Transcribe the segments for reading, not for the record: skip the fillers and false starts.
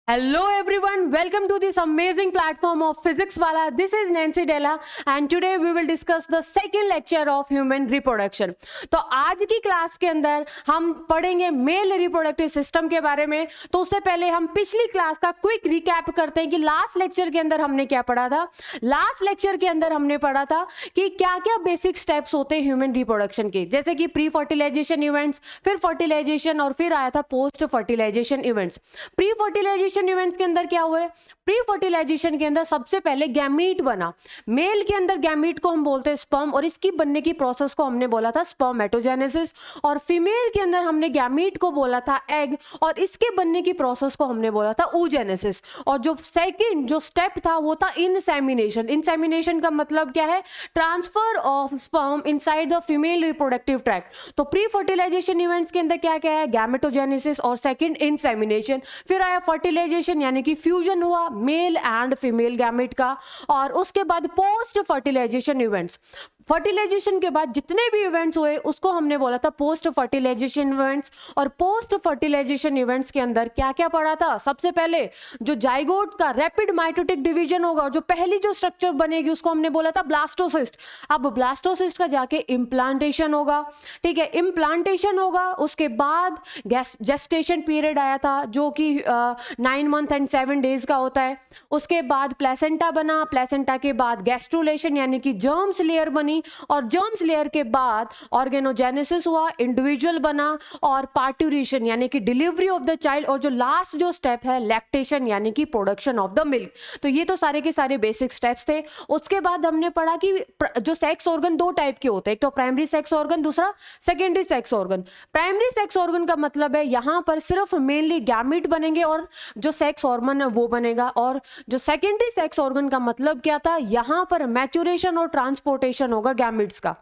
Hello everyone, welcome to this amazing platform of Physics Wala. This is Nancy Della and today we will discuss the second lecture of human reproduction. तो आज की class के अंदर हम पढ़ेंगे male reproductive system के बारे में। तो उससे पहले हम पिछली क्लास का क्विक रिकैप करते हैं कि लास्ट लेक्चर के अंदर हमने क्या पढ़ा था। लास्ट लेक्चर के अंदर हमने पढ़ा था कि क्या क्या बेसिक स्टेप्स होते हैं ह्यूमन रिप्रोडक्शन के, जैसे कि प्री फर्टिलाइजेशन इवेंट्स, फिर फर्टिलाइजेशन और फिर आया था post fertilisation events. Pre fertilisation events के अंदर क्या हुआ है, प्री फर्टिलाइजेशन के अंदर सबसे पहले गैमीट बना। मेल के अंदर गैमीट को हम बोलते हैं स्पर्म और इसकी बनने की प्रोसेस को हमने बोला था स्पर्मेटोजेनेसिस, और फीमेल के अंदर हमने गैमीट को बोला था एग और इसके बनने की प्रोसेस को हमने बोला था oogenesis। और जो सेकंड जो स्टेप था वो था इंसेमिनेशन। इंसेमिनेशन का मतलब क्या है, transfer of sperm inside the female reproductive tract. तो प्री फर्टिलाइजेशन इवेंट्स के अंदर क्या क्या है, गैमेटोजेनेसिस और सेकंड इंसेमिनेशन। फिर आया फर्टिलाइजेशन यानी कि फ्यूजन हुआ मेल एंड फीमेल गैमेट का, और उसके बाद पोस्ट फर्टिलाइजेशन इवेंट्स। फर्टिलाइजेशन के बाद जितने भी इवेंट्स हुए उसको हमने बोला था पोस्ट फर्टिलाइजेशन इवेंट्स। और पोस्ट फर्टिलाइजेशन इवेंट्स के अंदर क्या क्या पढ़ा था, सबसे पहले जो जाइगोट का रैपिड माइटोटिक डिवीजन होगा और जो पहली जो स्ट्रक्चर बनेगी उसको हमने बोला था ब्लास्टोसिस्ट। अब ब्लास्टोसिस्ट का जाके इम्प्लांटेशन होगा, ठीक है, इम्प्लांटेशन होगा। उसके बाद जेस्टेशन पीरियड आया था जो कि 9 मंथ एंड 7 डेज का होता है। उसके बाद प्लेसेंटा बना, प्लेसेंटा के बाद गैस्ट्रुलेशन यानी कि जर्म्स लेयर बनी, और जर्म्स लेयर के बाद ऑर्गेनोजेनेसिस हुआ, इंडिविजुअल बना, और पार्टुरेशन यानी कि डिलीवरी ऑफ द चाइल्ड, और जो लास्ट जो स्टेप है लैक्टेशन यानी कि प्रोडक्शन ऑफ द मिल्क। तो ये तो सारे के सारे बेसिक स्टेप्स थे। उसके बाद हमने पढ़ा कि जो सेक्स ऑर्गन दो टाइप के होते हैं, एक तो प्राइमरी सेक्स ऑर्गन, दूसरा secondary sex organ. Primary sex organ का मतलब है यहां पर सिर्फ मेनली गैमीट बनेंगे और जो सेक्स हार्मोन है वो बनेगा। और जो सेकेंडरी सेक्स ऑर्गन का मतलब क्या था, यहां पर मैच्योरेशन और ट्रांसपोर्टेशन होगा गैमिट्स का।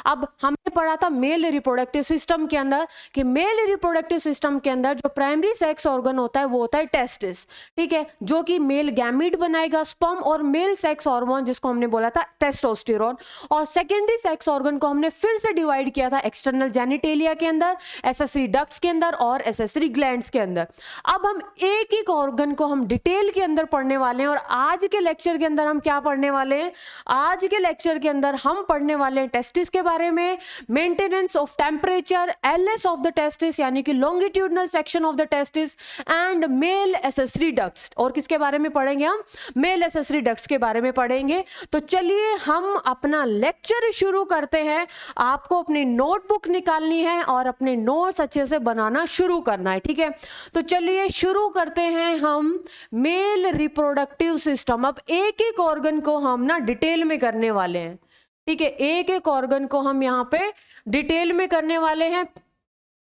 अब हमने पढ़ा था मेल रिप्रोडक्टिव सिस्टम के अंदर कि मेल रिप्रोडक्टिव सिस्टम के अंदर जो प्राइमरी सेक्स ऑर्गन होता है वो होता है टेस्टिस, ठीक है, जो कि मेल गैमिट बनाएगा स्पर्म और मेल सेक्स हार्मोन जिसको हमने बोला था टेस्टोस्टेरोन। और सेकेंडरी सेक्स ऑर्गन को हमने फिर से डिवाइड किया था एक्सटर्नल जेनिटेलिया के अंदर, एसेसरी डक्ट्स के अंदर और एसेसरी ग्लैंड्स के अंदर। अब हम एक एक ऑर्गन को हम डिटेल के अंदर पढ़ने वाले हैं। और आज के लेक्चर के अंदर हम क्या पढ़ने वाले हैं, आज के लेक्चर के अंदर हम पढ़ने वाले हैं टेस्टिस के बारे में, maintenance of temperature, LS of the testis यानी कि longitudinal section of the testis, and male accessory ducts. और किसके बारे में पढ़ेंगे हम, मेल एसेसरी डक्ट्स के बारे में पढ़ेंगे। तो चलिए हम अपना लेक्चर शुरू करते हैं। आपको अपनी नोटबुक निकालनी है और अपने नोट्स अच्छे से बनाना शुरू करना है, ठीक है। तो चलिए शुरू करते हैं हम मेल रिप्रोडक्टिव सिस्टम। अब एक एक ऑर्गन को हम ना डिटेल में करने वाले हैं, ठीक है, एक एक ऑर्गन को हम यहाँ पे डिटेल में करने वाले हैं।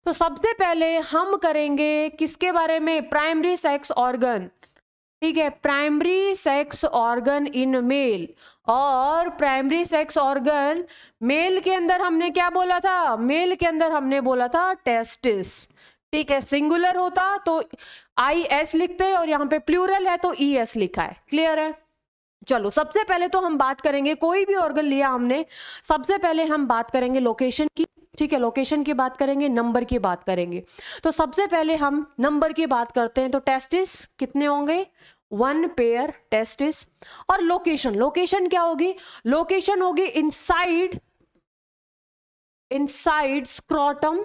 तो सबसे पहले हम करेंगे किसके बारे में, प्राइमरी सेक्स ऑर्गन, ठीक है, primary sex organ in male. और प्राइमरी सेक्स ऑर्गन मेल के अंदर हमने क्या बोला था, मेल के अंदर हमने बोला था टेस्टिस, ठीक है, सिंगुलर होता तो IS लिखते और यहाँ पे प्लूरल है तो ES लिखा है, क्लियर है। चलो सबसे पहले तो हम बात करेंगे, कोई भी ऑर्गन लिया हमने, सबसे पहले हम बात करेंगे लोकेशन की, ठीक है, लोकेशन की बात करेंगे, नंबर की बात करेंगे। तो सबसे पहले हम नंबर की बात करते हैं। तो टेस्टिस कितने होंगे, 1 पेयर टेस्टिस। और लोकेशन, लोकेशन क्या होगी, लोकेशन होगी inside, inside scrotum,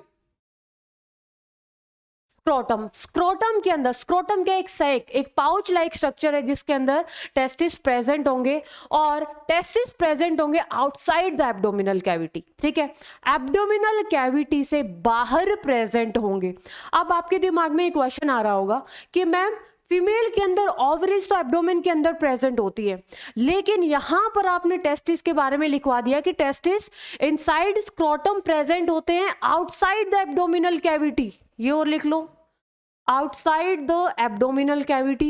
scrotum, scrotum के अंदर, स्क्रोटम के एक सैक, एक पाउच लाइक स्ट्रक्चर है जिसके अंदर टेस्टिस प्रेजेंट होंगे, और टेस्टिस प्रेजेंट होंगे आउटसाइड द एब्डोमिनल कैविटी, ठीक है, एब्डोमिनल कैविटी से बाहर प्रेजेंट होंगे। अब आपके दिमाग में एक क्वेश्चन आ रहा होगा कि मैम फीमेल के अंदर ओवरीज तो एब्डोमेन के अंदर प्रेजेंट होती है, लेकिन यहां पर आपने टेस्टिस के बारे में लिखवा दिया कि टेस्टिस इनसाइड स्क्रोटम प्रेजेंट होते हैं आउटसाइड द एब्डोमिनल कैविटी। ये और लिख लो, outside the abdominal cavity,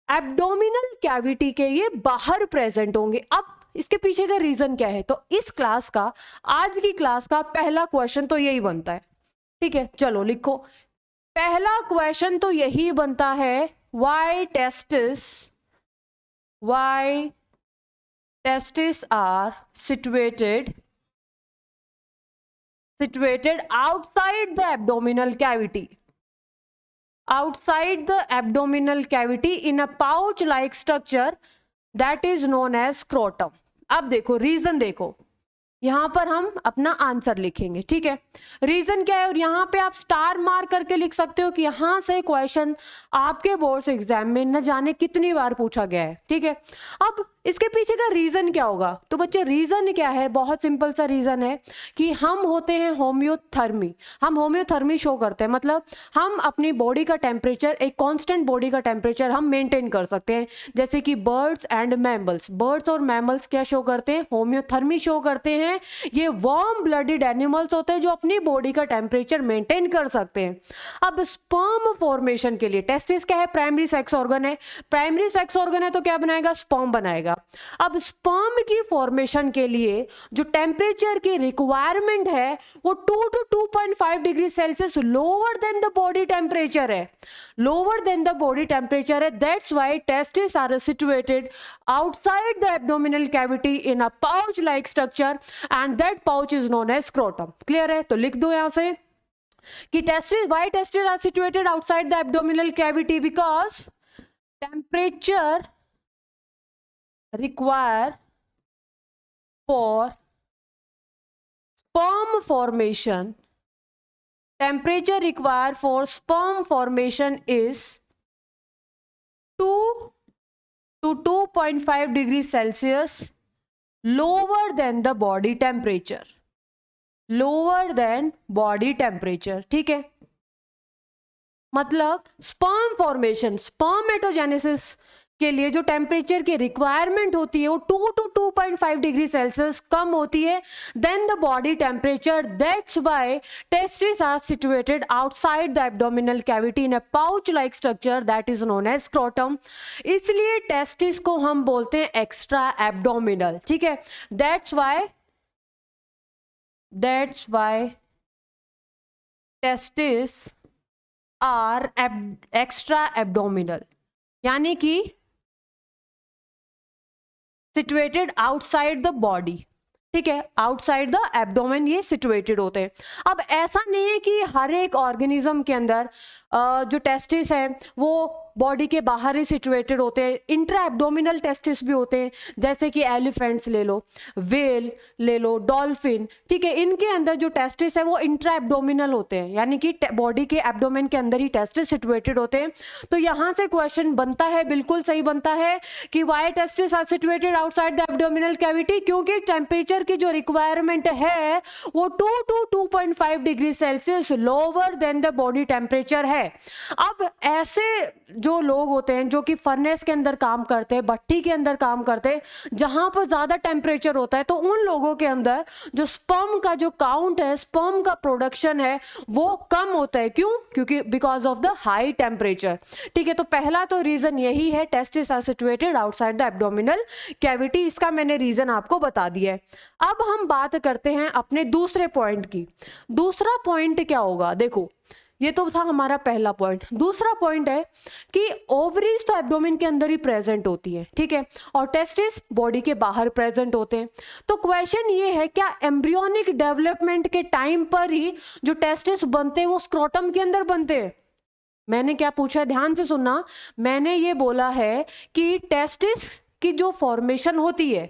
abdominal cavity के ये बाहर प्रेजेंट होंगे। अब इसके पीछे का रीजन क्या है, तो इस क्लास का, आज की क्लास का पहला क्वेश्चन तो यही बनता है, ठीक है, चलो लिखो, पहला क्वेश्चन तो यही बनता है, why testis are situated outside the abdominal cavity। outside the abdominal cavity in a pouch like structure that is known as scrotum. अब देखो रीजन, देखो यहां पर हम अपना आंसर लिखेंगे, ठीक है। रीजन क्या है, और यहां पे आप स्टार मार्क करके लिख सकते हो कि यहां से क्वेश्चन आपके बोर्ड्स एग्जाम में न जाने कितनी बार पूछा गया है, ठीक है। अब इसके पीछे का रीजन क्या होगा, तो बच्चे रीजन क्या है, बहुत सिंपल सा रीजन है कि हम होते हैं होम्योथर्मी, हम होम्योथर्मी शो करते हैं, मतलब हम अपनी बॉडी का टेम्परेचर, एक कांस्टेंट बॉडी का टेम्परेचर हम मेंटेन कर सकते हैं। जैसे कि बर्ड्स एंड मैमल्स, बर्ड्स और मैमल्स क्या शो करते हैं, होम्योथर्मी शो करते हैं। ये वार्म ब्लडेड एनिमल्स होते हैं जो अपनी बॉडी का टेम्परेचर मेंटेन कर सकते हैं। अब स्पर्म फॉर्मेशन के लिए टेस्टिस क्या है, प्राइमरी सेक्स ऑर्गन है, प्राइमरी सेक्स ऑर्गन है तो क्या बनाएगा, स्पर्म बनाएगा। अब स्पर्म की फॉर्मेशन के लिए जो टेम्परेचर की रिक्वायरमेंट है वो 2 to 2.5 degree Celsius lower than the body temperature है, lower than the body temperature है। That's why testis are situated outside the abdominal cavity in a pouch like structure and that pouch is known as scrotum. Clear है, तो लिख दो यहां से कि testis, why testis are situated outside the abdominal cavity, because temperature require for sperm formation, temperature required for sperm formation is 2 to 2.5 degrees Celsius lower than the body temperature, lower than body temperature, ठीक है। मतलब sperm formation, spermatogenesis के लिए जो temperature की requirement होती है वो 2 to 2.5 डिग्री सेल्सियस कम होती है than the body temperature. That's why testis are situated outside the abdominal cavity in a pouch like structure that is known as scrotum. इसलिए टेस्टिस को हम बोलते हैं एक्स्ट्रा एब्डोमिनल, ठीक है। That's why testis are extra abdominal, यानी कि situated outside the body, ठीक है, आउटसाइड द एब्डोमेन ये सिचुएटेड होते हैं। अब ऐसा नहीं है कि हर एक ऑर्गेनिज्म के अंदर जो टेस्टिस है वो बॉडी के बाहर ही सिचुएटेड होते हैं, इंट्रा एब्डोमिनल टेस्टिस भी होते हैं, जैसे कि एलिफेंट्स ले लो, व्हेल ले लो, डॉल्फिन, ठीक है, इनके अंदर जो टेस्टिस है वो इंट्रा एब्डोमिनल होते हैं, यानी कि बॉडी के एब्डोमेन के अंदर ही टेस्टिस सिचुएटेड होते हैं। तो यहाँ से क्वेश्चन बनता है, बिल्कुल सही बनता है कि why testis are situated outside the abdominal cavity, क्योंकि टेम्परेचर की जो रिक्वायरमेंट है वो 2 to 2.5 degree Celsius lower than the body temperature है। अब ऐसे जो लोग होते हैं जो कि फर्नेस के अंदर काम करते हैं, भट्टी के अंदर काम करते हैं, जहां पर ज्यादा टेम्परेचर होता है, तो उन लोगों के अंदर जो स्पर्म का जो काउंट है, स्पर्म का प्रोडक्शन है वो कम होता है। क्यों? क्योंकि because of the high temperature, ठीक है। तो पहला तो रीजन यही है, testis are situated outside the abdominal cavity, इसका मैंने रीजन आपको बता दिया है। अब हम बात करते हैं अपने दूसरे पॉइंट की। दूसरा पॉइंट क्या होगा, देखो ये तो था हमारा पहला पॉइंट। दूसरा पॉइंट है कि ओवरीज तो एब्डोमेन के अंदर ही प्रेजेंट होती है, ठीक है, और टेस्टिस बॉडी के बाहर प्रेजेंट होते हैं। तो क्वेश्चन ये है, क्या एम्ब्रियोनिक डेवलपमेंट के टाइम पर ही जो टेस्टिस बनते हैं वो स्क्रोटम के अंदर बनते हैं? मैंने क्या पूछा, ध्यान से सुनना। मैंने ये बोला है कि टेस्टिस की जो फॉर्मेशन होती है,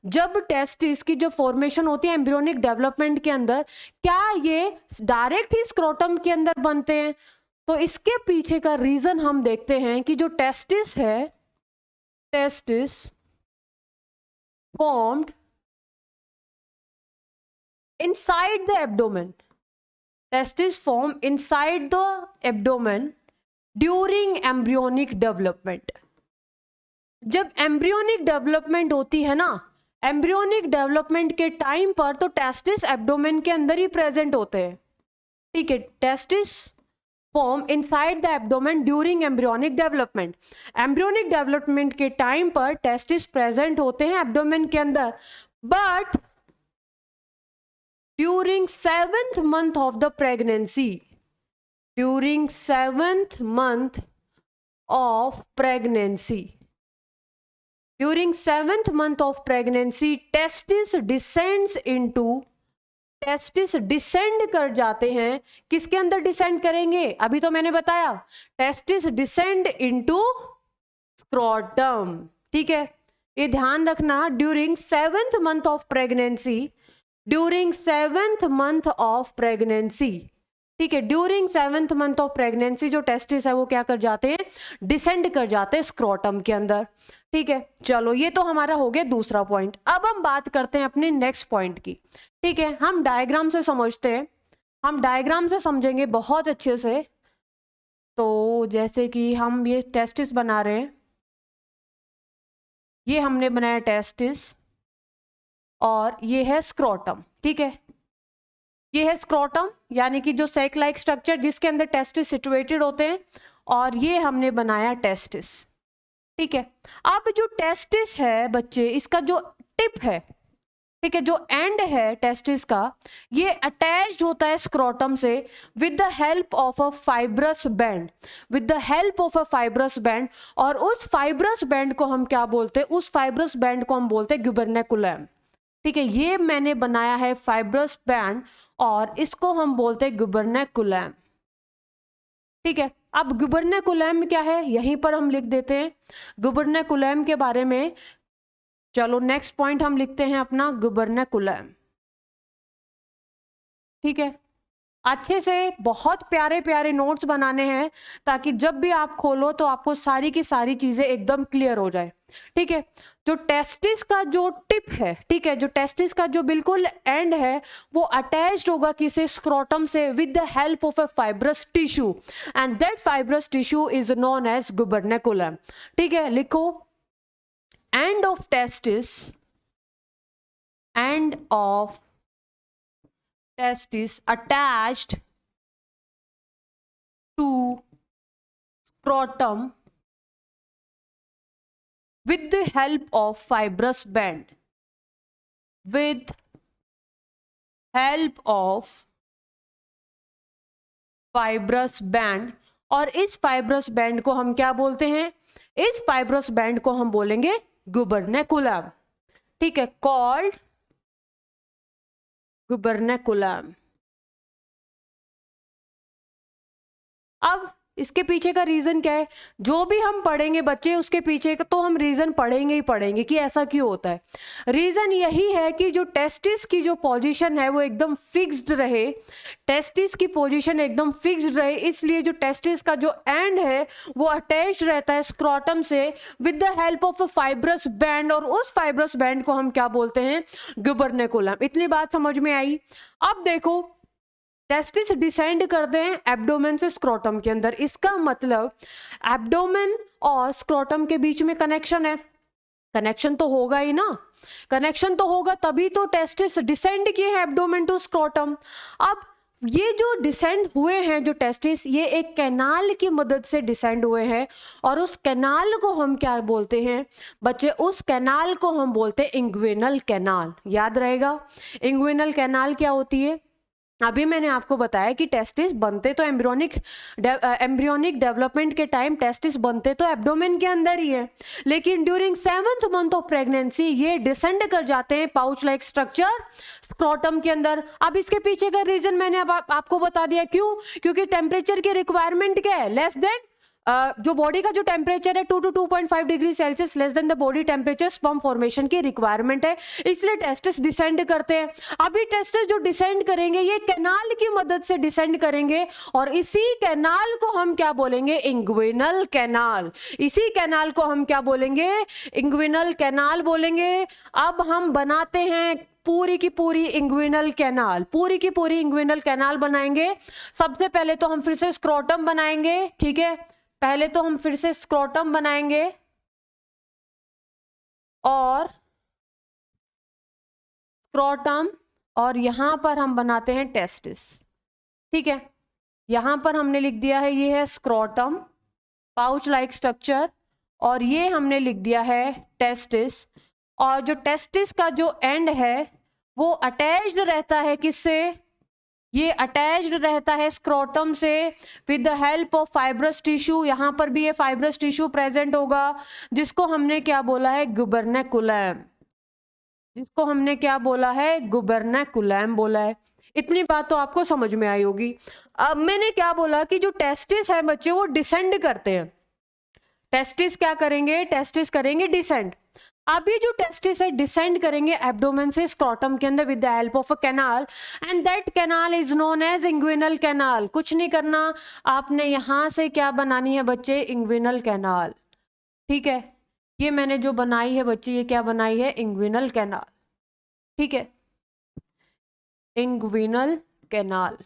जब टेस्टिस की जो फॉर्मेशन होती है एम्ब्रियोनिक डेवलपमेंट के अंदर, क्या ये डायरेक्ट ही स्क्रोटम के अंदर बनते हैं? तो इसके पीछे का रीजन हम देखते हैं कि जो टेस्टिस है, testis formed inside the abdomen, testis form inside the abdomen during embryonic development. जब एम्ब्रियोनिक डेवलपमेंट होती है ना, एम्ब्रियोनिक डेवलपमेंट के टाइम पर तो टेस्टिस एब्डोमेन के अंदर ही प्रेजेंट होते हैं, ठीक है। Testis form inside the abdomen during embryonic development. Embryonic development के टाइम पर टेस्टिस प्रेजेंट होते हैं एब्डोमेन के अंदर, but during 7th month of the pregnancy, during 7th month of pregnancy, during 7th month of pregnancy, testis descends into testis descend कर जाते हैं, किसके अंदर डिसेंड करेंगे, अभी तो मैंने बताया टेस्टिस डिसेंड इनटू स्क्रोटम। ठीक है, ये ध्यान रखना, during 7th month of pregnancy, during 7th month of pregnancy, ठीक है, during 7th month of pregnancy जो टेस्टिस है वो क्या कर जाते हैं, डिसेंड कर जाते हैं स्क्रोटम के अंदर। ठीक है, चलो ये तो हमारा हो गया दूसरा पॉइंट। अब हम बात करते हैं अपने नेक्स्ट पॉइंट की। ठीक है, हम डायग्राम से समझते हैं, हम डायग्राम से समझेंगे बहुत अच्छे से। तो जैसे कि हम ये टेस्टिस बना रहे हैं, ये हमने बनाया टेस्टिस और ये है स्क्रोटम। ठीक है, ये है स्क्रोटम यानी कि जो सैक लाइक स्ट्रक्चर जिसके अंदर टेस्टिस सिचुएटेड होते हैं, और ये हमने बनाया टेस्टिस। ठीक है, अब जो टेस्टिस है बच्चे, इसका जो टिप है, ठीक है, जो एंड है टेस्टिस का, ये अटैच्ड होता है स्क्रोटम से with the help of a fibrous band, with the help of a fibrous band. और उस फाइब्रस बैंड को हम क्या बोलते हैं, उस फाइब्रस बैंड को हम बोलते हैं गुबर्नेकुलम। ठीक है, ये मैंने बनाया है फाइब्रस बैंड और इसको हम बोलते हैं गुबर्नेकुलम। ठीक है, अब गुबर्नेकुलम क्या है यहीं पर हम लिख देते हैं गुबर्नेकुलम के बारे में। चलो नेक्स्ट पॉइंट हम लिखते हैं अपना गुबर्नेकुलम। ठीक है, अच्छे से बहुत प्यारे प्यारे नोट्स बनाने हैं ताकि जब भी आप खोलो तो आपको सारी की सारी चीजें एकदम क्लियर हो जाए। ठीक है, जो टेस्टिस का जो टिप है, ठीक है, जो टेस्टिस का जो बिल्कुल एंड है वो अटैच्ड होगा किसे, स्क्रोटम से with the help of a fibrous tissue, and that fibrous tissue is known as gubernaculum. ठीक है, लिखो end of testis, end of testis attached to scrotum with the help of fibrous band, with help of fibrous band। और इस fibrous band को हम क्या बोलते हैं, इस फाइब्रस बैंड को हम बोलेंगे गुबर्नेकुलम। ठीक है, कॉल्ड गुबर्नेकुलम। अब इसके पीछे का रीजन क्या है, जो भी हम पढ़ेंगे बच्चे उसके पीछे का तो हम रीजन पढ़ेंगे ही पढ़ेंगे कि ऐसा क्यों होता है। रीजन यही है कि जो टेस्टिस की जो पोजीशन है वो एकदम फिक्स्ड रहे, टेस्टिस की पोजीशन एकदम फिक्स्ड रहे, इसलिए जो टेस्टिस का जो एंड है वो अटैच रहता है स्क्रोटम से with the help of a fibrous band, और उस फाइब्रस बैंड को हम क्या बोलते हैं, गुबर्नेकुलम। इतनी बात समझ में आई। अब देखो टेस्टिस डिसेंड करते हैं एब्डोमेन से स्क्रोटम के अंदर, इसका मतलब एब्डोमेन और स्क्रोटम के बीच में कनेक्शन है, कनेक्शन तो होगा ही ना, कनेक्शन तो होगा तभी तो टेस्टिस डिसेंड किए हैं एब्डोमेन टू स्क्रोटम। अब ये जो डिसेंड हुए हैं जो टेस्टिस, ये एक कैनाल की मदद से डिसेंड हुए हैं, और उस कैनाल को हम क्या बोलते हैं बच्चे, उस कैनाल को हम बोलते हैं इंग्विनल कैनाल। याद रहेगा इंग्विनल कैनाल क्या होती है, अभी मैंने आपको बताया कि टेस्टिस बनते तो एम्ब्रियोनिक डेवलपमेंट के टाइम टेस्टिस बनते तो एब्डोमेन के अंदर ही है, लेकिन during 7th month of pregnancy ये डिसेंड कर जाते हैं पाउच लाइक स्ट्रक्चर स्क्रोटम के अंदर। अब इसके पीछे का रीजन मैंने अब आपको बता दिया, क्यों, क्योंकि टेम्परेचर की रिक्वायरमेंट क्या है, लेस देन जो बॉडी का जो टेम्परेचर है 2 to 2.5 degree Celsius less than the body temperature sperm formation की रिक्वायरमेंट है, इसलिए टेस्टिस डिसेंड करते हैं। अभी टेस्टिस जो डिसेंड करेंगे ये कैनाल की मदद से डिसेंड करेंगे, और इसी कैनाल को हम क्या बोलेंगे, इंग्विनल कैनाल। इसी कैनाल को हम क्या बोलेंगे, इंग्विनल कैनाल बोलेंगे। अब हम बनाते हैं पूरी की पूरी इंग्विनल कैनाल, पूरी की पूरी इंग्विनल कैनाल बनाएंगे। सबसे पहले तो हम फिर से स्क्रोटम बनाएंगे, ठीक है, पहले तो हम फिर से स्क्रोटम बनाएंगे और स्क्रोटम, और यहां पर हम बनाते हैं टेस्टिस। ठीक है, यहां पर हमने लिख दिया है ये है स्क्रोटम पाउच लाइक स्ट्रक्चर, और ये हमने लिख दिया है टेस्टिस। और जो टेस्टिस का जो एंड है वो अटैच्ड रहता है किससे, ये अटैच्ड रहता है स्क्रोटम से with the help of fibrous tissue. यहां पर भी ये फाइब्रस टिश्यू प्रेजेंट होगा जिसको हमने क्या बोला है, गुबर्नेकुलम, जिसको हमने क्या बोला है, गुबर्नैकुलम बोला है। इतनी बात तो आपको समझ में आई होगी। अब मैंने क्या बोला कि जो टेस्टिस है बच्चे वो डिसेंड करते हैं। टेस्टिस क्या करेंगे, टेस्टिस करेंगे डिसेंड। अब ये जो टेस्टिस है डिसेंड करेंगे एब्डोमेन से स्क्रॉटम के अंदर with the help of a canal, and that canal is known as inguinal canal. कुछ नहीं करना, आपने यहां से क्या बनानी है बच्चे, इंग्विनल कैनाल। ठीक है, ये मैंने जो बनाई है बच्चे, ये क्या बनाई है, इंग्विनल कैनाल। ठीक है, इंग्विनल कैनाल।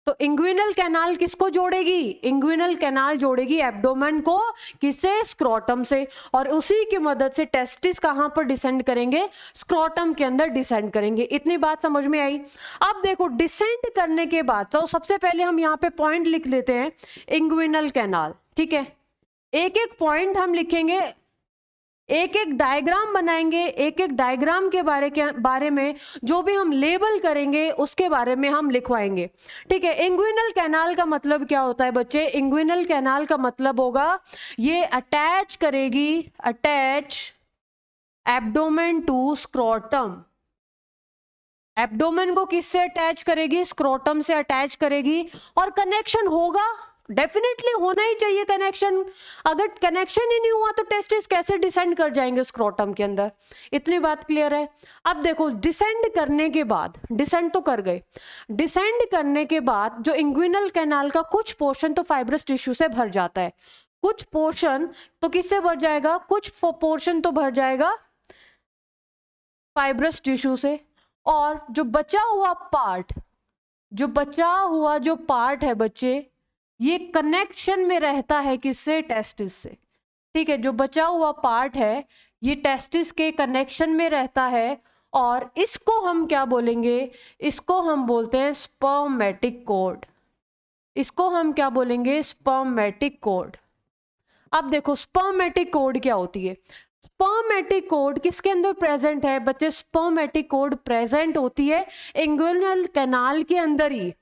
तो इंग्विनल कैनाल किसको जोड़ेगी, इंग्विनल कैनाल जोड़ेगी एब्डोमेन को, किससे, स्क्रोटम से, और उसी की मदद से टेस्टिस कहां पर डिसेंड करेंगे, स्क्रोटम के अंदर डिसेंड करेंगे। इतनी बात समझ में आई। अब देखो डिसेंड करने के बाद तो सबसे पहले हम यहाँ पे पॉइंट लिख लेते हैं, इंग्विनल कैनाल। ठीक है, एक एक पॉइंट हम लिखेंगे, एक एक डायग्राम बनाएंगे, एक एक डायग्राम के बारे में जो भी हम लेबल करेंगे उसके बारे में हम लिखवाएंगे। ठीक है, इंग्विनल कैनाल का मतलब क्या होता है बच्चे, इंग्विनल कैनाल का मतलब होगा ये अटैच करेगी, attach abdomen to scrotum. Abdomen को किससे अटैच करेगी, स्क्रोटम से अटैच करेगी, और कनेक्शन होगा, डेफिनेटली होना ही चाहिए कनेक्शन। अगर कनेक्शन ही नहीं हुआ तो टेस्टिस कैसे डिसेंड कर जाएंगे स्क्रोटम के अंदर। इतनी बात क्लियर है। अब देखो डिसेंड करने के बाद, डिसेंड तो कर गए, डिसेंड करने के बाद जो इंग्विनल कैनाल का कुछ पोर्शन तो फाइब्रस टिश्यू से भर जाता है, कुछ पोर्शन तो किससे भर जाएगा, कुछ पोर्शन तो भर जाएगा फाइब्रस टिश्यू से, और जो बचा हुआ पार्ट, जो बचा हुआ जो पार्ट है बच्चे, ये कनेक्शन में रहता है किससे, टेस्टिस से। ठीक है, जो बचा हुआ पार्ट है ये टेस्टिस के कनेक्शन में रहता है, और इसको हम क्या बोलेंगे, इसको हम बोलते हैं स्पर्मेटिक कोड। इसको हम क्या बोलेंगे, स्पर्मेटिक कोड। अब देखो स्पर्मेटिक कोड क्या होती है, स्पर्मेटिक कोड किसके अंदर प्रेजेंट है बच्चे, स्पर्मेटिक कोड प्रेजेंट होती है इंग्विनल कैनाल के अंदर ही।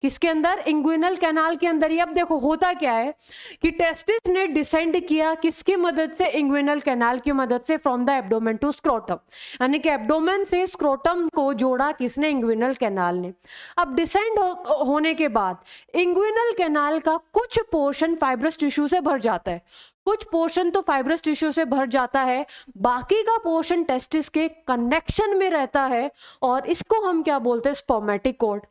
किसके अंदर, इंग्विनल कैनाल के अंदर ही। अब देखो होता क्या है कि टेस्टिस ने डिसेंड किया किसकी मदद से, इंग्विनल कैनाल की मदद से, from the abdomen to scrotum, यानी कि एब्डोमेन से स्क्रोटम को जोड़ा किसने, इंग्विनल कैनाल ने। अब डिसेंड होने के बाद इंग्विनल कैनाल का कुछ पोर्शन फाइब्रस टिश्यू से भर जाता है, कुछ पोर्शन तो फाइब्रस टिश्यू से भर जाता है, बाकी का पोर्शन टेस्टिस के कनेक्शन में रहता है, और इसको हम क्या बोलते हैं, स्पर्मेटिक कोड।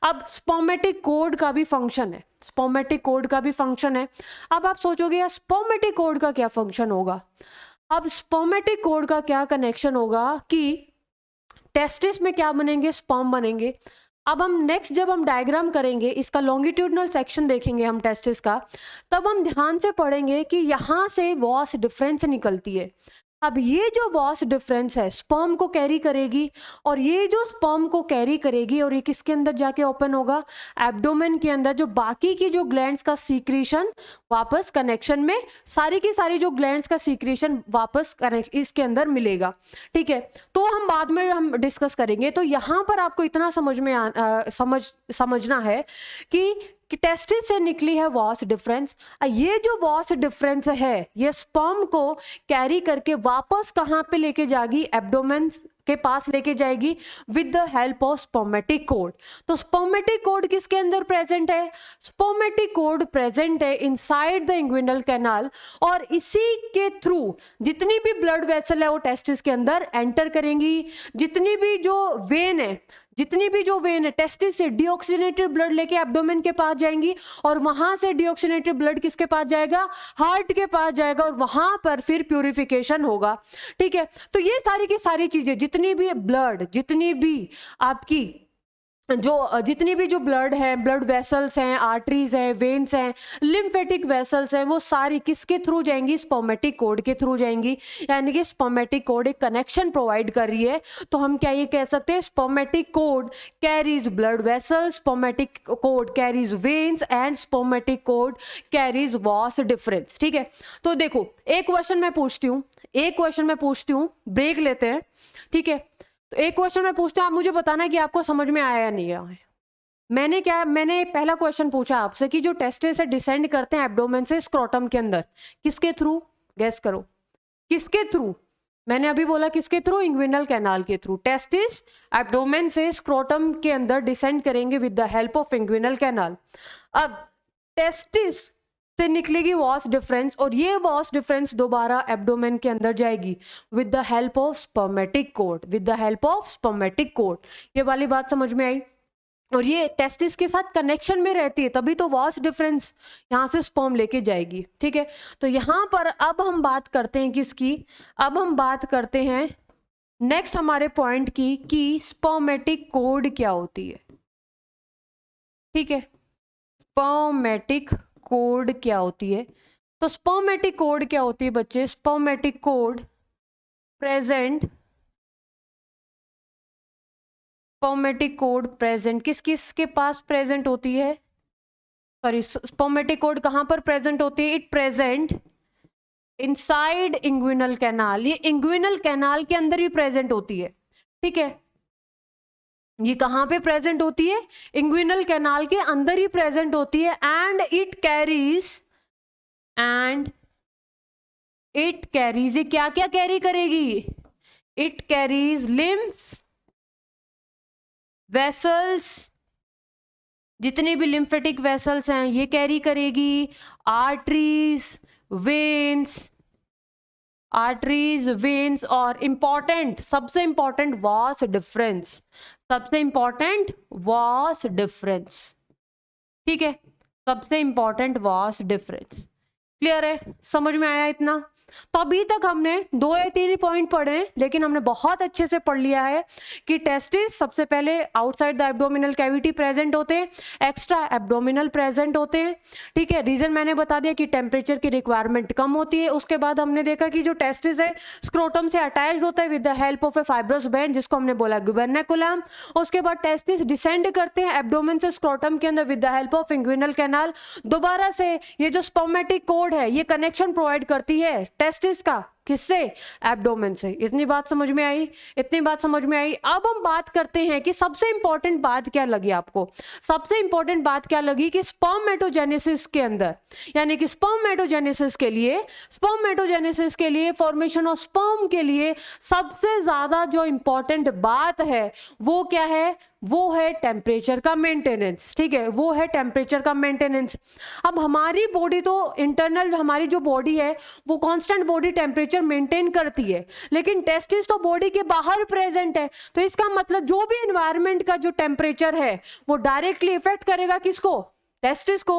अब स्पर्मेटिक कोड का भी फंक्शन है, स्पर्मेटिक कोड का भी फंक्शन है। अब आप सोचोगे यार स्पर्मेटिक कोड का क्या फंक्शन होगा। अब स्पर्मेटिक कोड का क्या कनेक्शन होगा कि टेस्टिस में क्या बनेंगे, स्पर्म बनेंगे। अब हम नेक्स्ट जब हम डायग्राम करेंगे, इसका लॉन्गिट्यूडनल सेक्शन देखेंगे हम टेस्टिस का, तब हम ध्यान से पढ़ेंगे कि यहाँ से वॉस डिफरेंस निकलती है। अब ये जो वॉस डिफरेंस है स्पर्म को कैरी करेगी, और ये जो स्पर्म को कैरी करेगी और ये किसके अंदर जाके ओपन होगा, एब्डोमेन के अंदर। जो बाकी की जो ग्लैंड्स का सीक्रेशन वापस कनेक्शन में, सारी की सारी जो ग्लैंड्स का सीक्रेशन वापस इसके अंदर मिलेगा। ठीक है, तो हम बाद में हम डिस्कस करेंगे। तो यहाँ पर आपको इतना समझना है कि टेस्टिस से निकली है वॉस डिफरेंस। ये जो वॉस डिफरेंस है ये स्पर्म को कैरी करके वापस कहां पे लेके जाएगी, एब्डोमेन के पास लेके जाएगी with the help of spermatic code. तो स्पर्मेटिक कोड किसके अंदर प्रेजेंट है, स्पर्मेटिक कोड प्रेजेंट है इनसाइड द इंग्विनल कैनाल, और इसी के थ्रू जितनी भी ब्लड वेसल है वो टेस्टिस के अंदर एंटर करेंगी। जितनी भी जो वेन है टेस्टिस से डीऑक्सीनेटेड ब्लड लेके एब्डोमेन के पास जाएंगी, और वहां से डीऑक्सीनेटेड ब्लड किसके पास जाएगा, हार्ट के पास जाएगा, और वहां पर फिर प्यूरिफिकेशन होगा। ठीक है, तो ये सारी की सारी चीजें, जितनी भी ब्लड, जितनी भी आपकी जितनी भी जो ब्लड है, ब्लड वेसल्स हैं, आर्टरीज हैं, वेन्स हैं, लिम्फेटिक वेसल्स हैं, वो सारी किसके थ्रू जाएंगी, स्पर्मेटिक कोड के थ्रू जाएंगी। यानी कि स्पर्मेटिक कोड एक कनेक्शन प्रोवाइड कर रही है। तो हम क्या ये कह सकते हैं, spermatic code carries blood vessels, spermatic code carries veins, and spermatic code carries was difference. ठीक है, तो देखो एक क्वेश्चन मैं पूछती हूँ, ब्रेक लेते हैं। ठीक है, तो एक क्वेश्चन मैं पूछता हूं, आप मुझे बताना कि आपको समझ में आया या नहीं आया। मैंने पहला क्वेश्चन पूछा आपसे कि जो टेस्टिस से डिसेंड करते हैं एब्डोमेन से स्क्रोटम के अंदर, किसके थ्रू, गैस करो किसके थ्रू, मैंने अभी बोला किसके थ्रू, इंग्विनल कैनाल के थ्रू। टेस्टिस एब्डोमेन से स्क्रोटम के अंदर डिसेंड करेंगे with the help of inguinal canal. अब टेस्टिस से निकलेगी वॉस डिफरेंस, और ये वॉस डिफरेंस दोबारा एब्डोमेन के अंदर जाएगी with the help of spermatic code, with the help of spermatic code. ये वाली बात समझ में आई। और ये टेस्टिस के साथ कनेक्शन में रहती है, तभी तो वॉस डिफरेंस यहाँ से स्पर्म लेके जाएगी। ठीक है, तो यहाँ पर अब हम बात करते हैं किसकी, अब हम बात करते हैं नेक्स्ट हमारे पॉइंट की, कि स्पर्मेटिक कोड क्या होती है। ठीक है, स्पर्मेटिक कोड क्या होती है। तो स्पर्मेटिक कोड क्या होती है बच्चे, spermatic code present, spermatic code present किस किस के पास प्रेजेंट होती है, सॉरी स्पर्मेटिक कोड कहां पर प्रेजेंट होती है, it present inside inguinal canal. ये इंग्विनल कैनाल के अंदर ही प्रेजेंट होती है। ठीक है, ये कहां पे प्रेजेंट होती है, इंग्विनल कैनाल के अंदर ही प्रेजेंट होती है। एंड इट कैरीज, ये क्या क्या कैरी करेगी, इट कैरीज लिम्फ वेसल्स, जितने भी लिम्फेटिक वेसल्स हैं ये कैरी करेगी, आर्टरीज, वेन्स, और इंपॉर्टेंट, सबसे इंपॉर्टेंट वॉस डिफरेंस, सबसे इंपॉर्टेंट वॉस डिफरेंस। ठीक है, सबसे इंपॉर्टेंट वॉस डिफरेंस। क्लियर है, समझ में आया इतना। तो अभी तक हमने 2 या 3 ही पॉइंट पढ़े हैं, लेकिन हमने बहुत अच्छे से पढ़ लिया है कि टेस्टिस सबसे पहले outside the abdominal cavity present होते हैं, एक्स्ट्रा एब्डोमिनल प्रेजेंट होते हैं। ठीक है, रीजन मैंने बता दिया कि टेम्परेचर की रिक्वायरमेंट कम होती है। उसके बाद हमने देखा कि जो टेस्टिस है स्क्रोटम से अटैच्ड होता है with the help of A fibrous band, जिसको हमने बोला गुबर्नेकुलम। उसके बाद टेस्टिस डिसेंड करते हैं एब्डोमेन से स्क्रोटम के अंदर with the help of inguinal canal. दोबारा से ये जो स्पर्मेटिक कोड है ये कनेक्शन प्रोवाइड करती है टेस्टिस का, किससे, एब्डोमेन से। इतनी बात समझ में आई, इतनी बात समझ में आई। अब हम बात करते हैं कि सबसे इंपॉर्टेंट बात क्या लगी आपको, सबसे इंपॉर्टेंट बात क्या लगी कि स्पर्मेटोजेनेसिस के अंदर, यानी कि स्पर्मेटोजेनेसिस के लिए फॉर्मेशन ऑफ स्पर्म के लिए सबसे ज्यादा जो इंपॉर्टेंट बात है वो क्या है, वो है टेम्परेचर का मेंटेनेंस। ठीक है, वो है टेम्परेचर का मेंटेनेंस। अब हमारी बॉडी तो इंटरनल, हमारी जो बॉडी है वो कांस्टेंट बॉडी टेम्परेचर मेंटेन करती है, लेकिन टेस्टिस तो बॉडी के बाहर प्रेजेंट है। तो इसका मतलब जो भी एनवायरनमेंट का जो टेम्परेचर है वो डायरेक्टली इफेक्ट करेगा किसको, टेस्टिस को।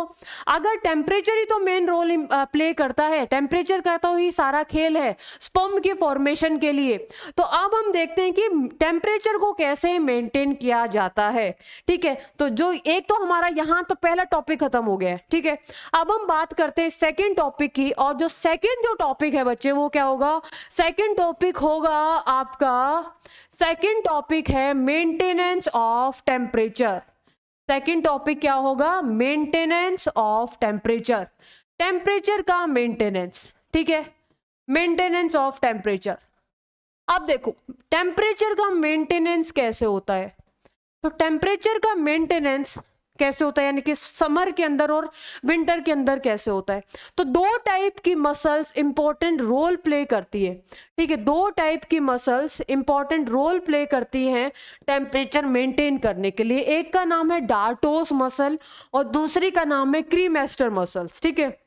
अगर टेम्परेचर ही तो मेन रोल प्ले करता है, टेम्परेचर का तो ही सारा खेल है स्पर्म के फॉर्मेशन के लिए। तो अब हम देखते हैं कि टेम्परेचर को कैसे मेंटेन किया जाता है। ठीक है, तो जो एक तो हमारा यहाँ तो पहला टॉपिक खत्म हो गया है। ठीक है, अब हम बात करते हैं सेकेंड टॉपिक की, और जो सेकेंड जो टॉपिक है बच्चे वो क्या होगा, सेकेंड टॉपिक होगा आपका, सेकेंड टॉपिक है maintenance of temperature. Second topic क्या होगा, मेंटेनेंस ऑफ टेम्परेचर, टेम्परेचर का मेंटेनेंस। ठीक है, मेंटेनेंस ऑफ टेम्परेचर। अब देखो टेम्परेचर का मेंटेनेंस कैसे होता है, तो टेम्परेचर का मेंटेनेंस कैसे होता है, यानी कि समर के अंदर और विंटर के अंदर कैसे होता है। तो 2 टाइप की मसल्स इंपॉर्टेंट रोल प्ले करती है। ठीक है, 2 टाइप की मसल्स इंपॉर्टेंट रोल प्ले करती हैं टेम्परेचर मेंटेन करने के लिए। एक का नाम है डार्टोस मसल और दूसरी का नाम है क्रीमेस्टर मसल्स। ठीक है,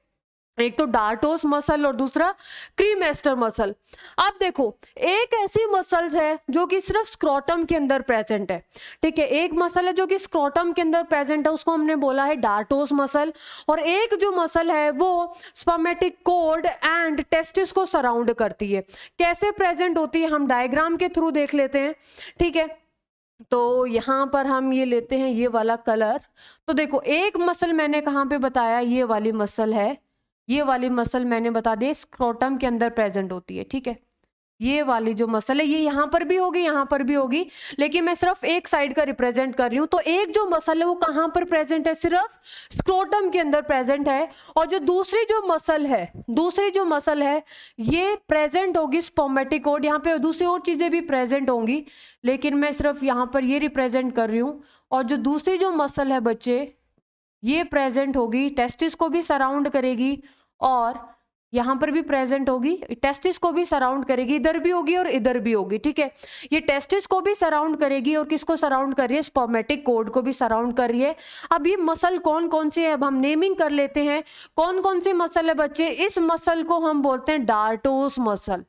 एक तो डार्टोस मसल और दूसरा क्रीमेस्टर मसल। अब देखो एक ऐसी मसल्स है जो कि सिर्फ स्क्रोटम के अंदर प्रेजेंट है। ठीक है, एक मसल है जो कि स्क्रोटम के अंदर प्रेजेंट है, उसको हमने बोला है डार्टोस मसल। और एक जो मसल है वो स्पर्मेटिक कोड एंड टेस्टिस को सराउंड करती है। कैसे प्रेजेंट होती है हम डायग्राम के थ्रू देख लेते हैं। ठीक है, तो यहां पर हम ये लेते हैं ये वाला कलर। तो देखो एक मसल मैंने कहां पे बताया, ये वाली मसल है, ये वाली मसल मैंने बता दी स्क्रोटम के अंदर प्रेजेंट होती है। ठीक है, ये वाली जो मसल है ये यहाँ पर भी होगी, यहाँ पर भी होगी, लेकिन मैं सिर्फ एक साइड का रिप्रेजेंट कर रही हूँ। तो एक जो मसल है वो कहाँ पर प्रेजेंट है, सिर्फ स्क्रोटम के अंदर प्रेजेंट है। और जो दूसरी जो मसल है ये प्रेजेंट होगी स्पर्मेटिक कोड। यहाँ पे दूसरी और चीजें भी प्रेजेंट होंगी, लेकिन मैं सिर्फ यहाँ पर ये रिप्रेजेंट कर रही हूँ। और जो दूसरी जो मसल है बच्चे ये प्रेजेंट होगी, टेस्टिस को भी सराउंड करेगी और यहाँ पर भी प्रेजेंट होगी, टेस्टिस को भी सराउंड करेगी, इधर भी होगी और इधर भी होगी, ठीक है। ये टेस्टिस को भी सराउंड करेगी और किसको सराउंड कर रही है, स्पर्मेटिक कोड को भी सराउंड कर रही है। अब ये मसल कौन कौन सी है, अब हम नेमिंग कर लेते हैं। कौन कौन सी मसल है बच्चे, इस मसल को हम बोलते हैं डार्टोस मसल।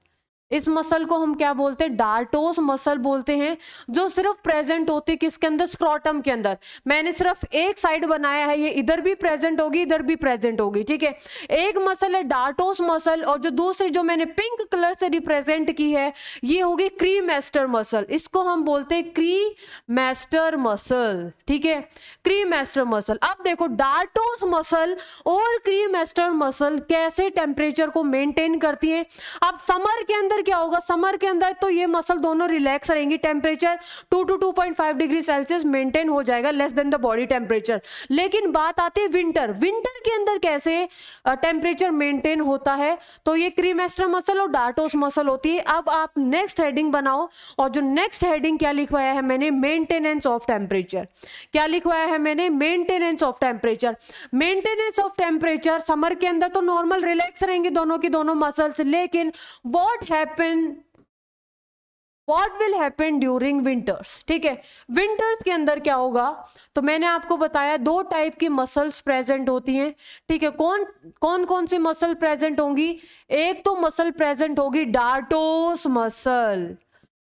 इस मसल को हम क्या बोलते हैं, डार्टोस मसल बोलते हैं, जो सिर्फ प्रेजेंट होती है किसके अंदर, स्क्रोटम के अंदर। मैंने सिर्फ एक साइड बनाया है, ये इधर भी प्रेजेंट होगी, इधर भी प्रेजेंट होगी, ठीक है। एक मसल है डार्टोस मसल, और जो दूसरी जो मैंने पिंक कलर से रिप्रेजेंट की है ये होगी क्रीमेस्टर मसल। इसको हम बोलते हैं क्रीमेस्टर मसल, ठीक है, क्रीमेस्टर मसल। अब देखो डार्टोस मसल और क्रीमेस्टर मसल कैसे टेम्परेचर को मेंटेन करती है। अब समर के अंदर क्या होगा, समर के अंदर तो ये मसल दोनों रिलैक्स रहेंगी, temperature 2 to 2.5 degree Celsius maintain हो जाएगा, less than the body temperature. लेकिन बात आती है विंटर, विंटर के अंदर कैसे टेम्परेचर मेंटेन होता है, तो ये क्रीमेस्टर मसल और डार्टोस मसल होती है। अब आप नेक्स्ट हेडिंग बनाओ, और जो नेक्स्ट हेडिंग क्या लिखवाया है मैंने, मेंटेनेंस ऑफ टेम्परेचर। क्या लिखवाया है मैंने, maintenance of temperature. Maintenance of temperature, summer के अंदर तो नॉर्मल रिलैक्स रहेंगी दोनों की दोनों मसल्स, लेकिन what will happen during winters, ठीक है। विंटर्स के अंदर क्या होगा, तो मैंने आपको बताया दो टाइप की मसल्स प्रेजेंट होती हैं, ठीक है। कौन कौन सी मसल प्रेजेंट होंगी, एक तो मसल प्रेजेंट होगी डार्टोस मसल,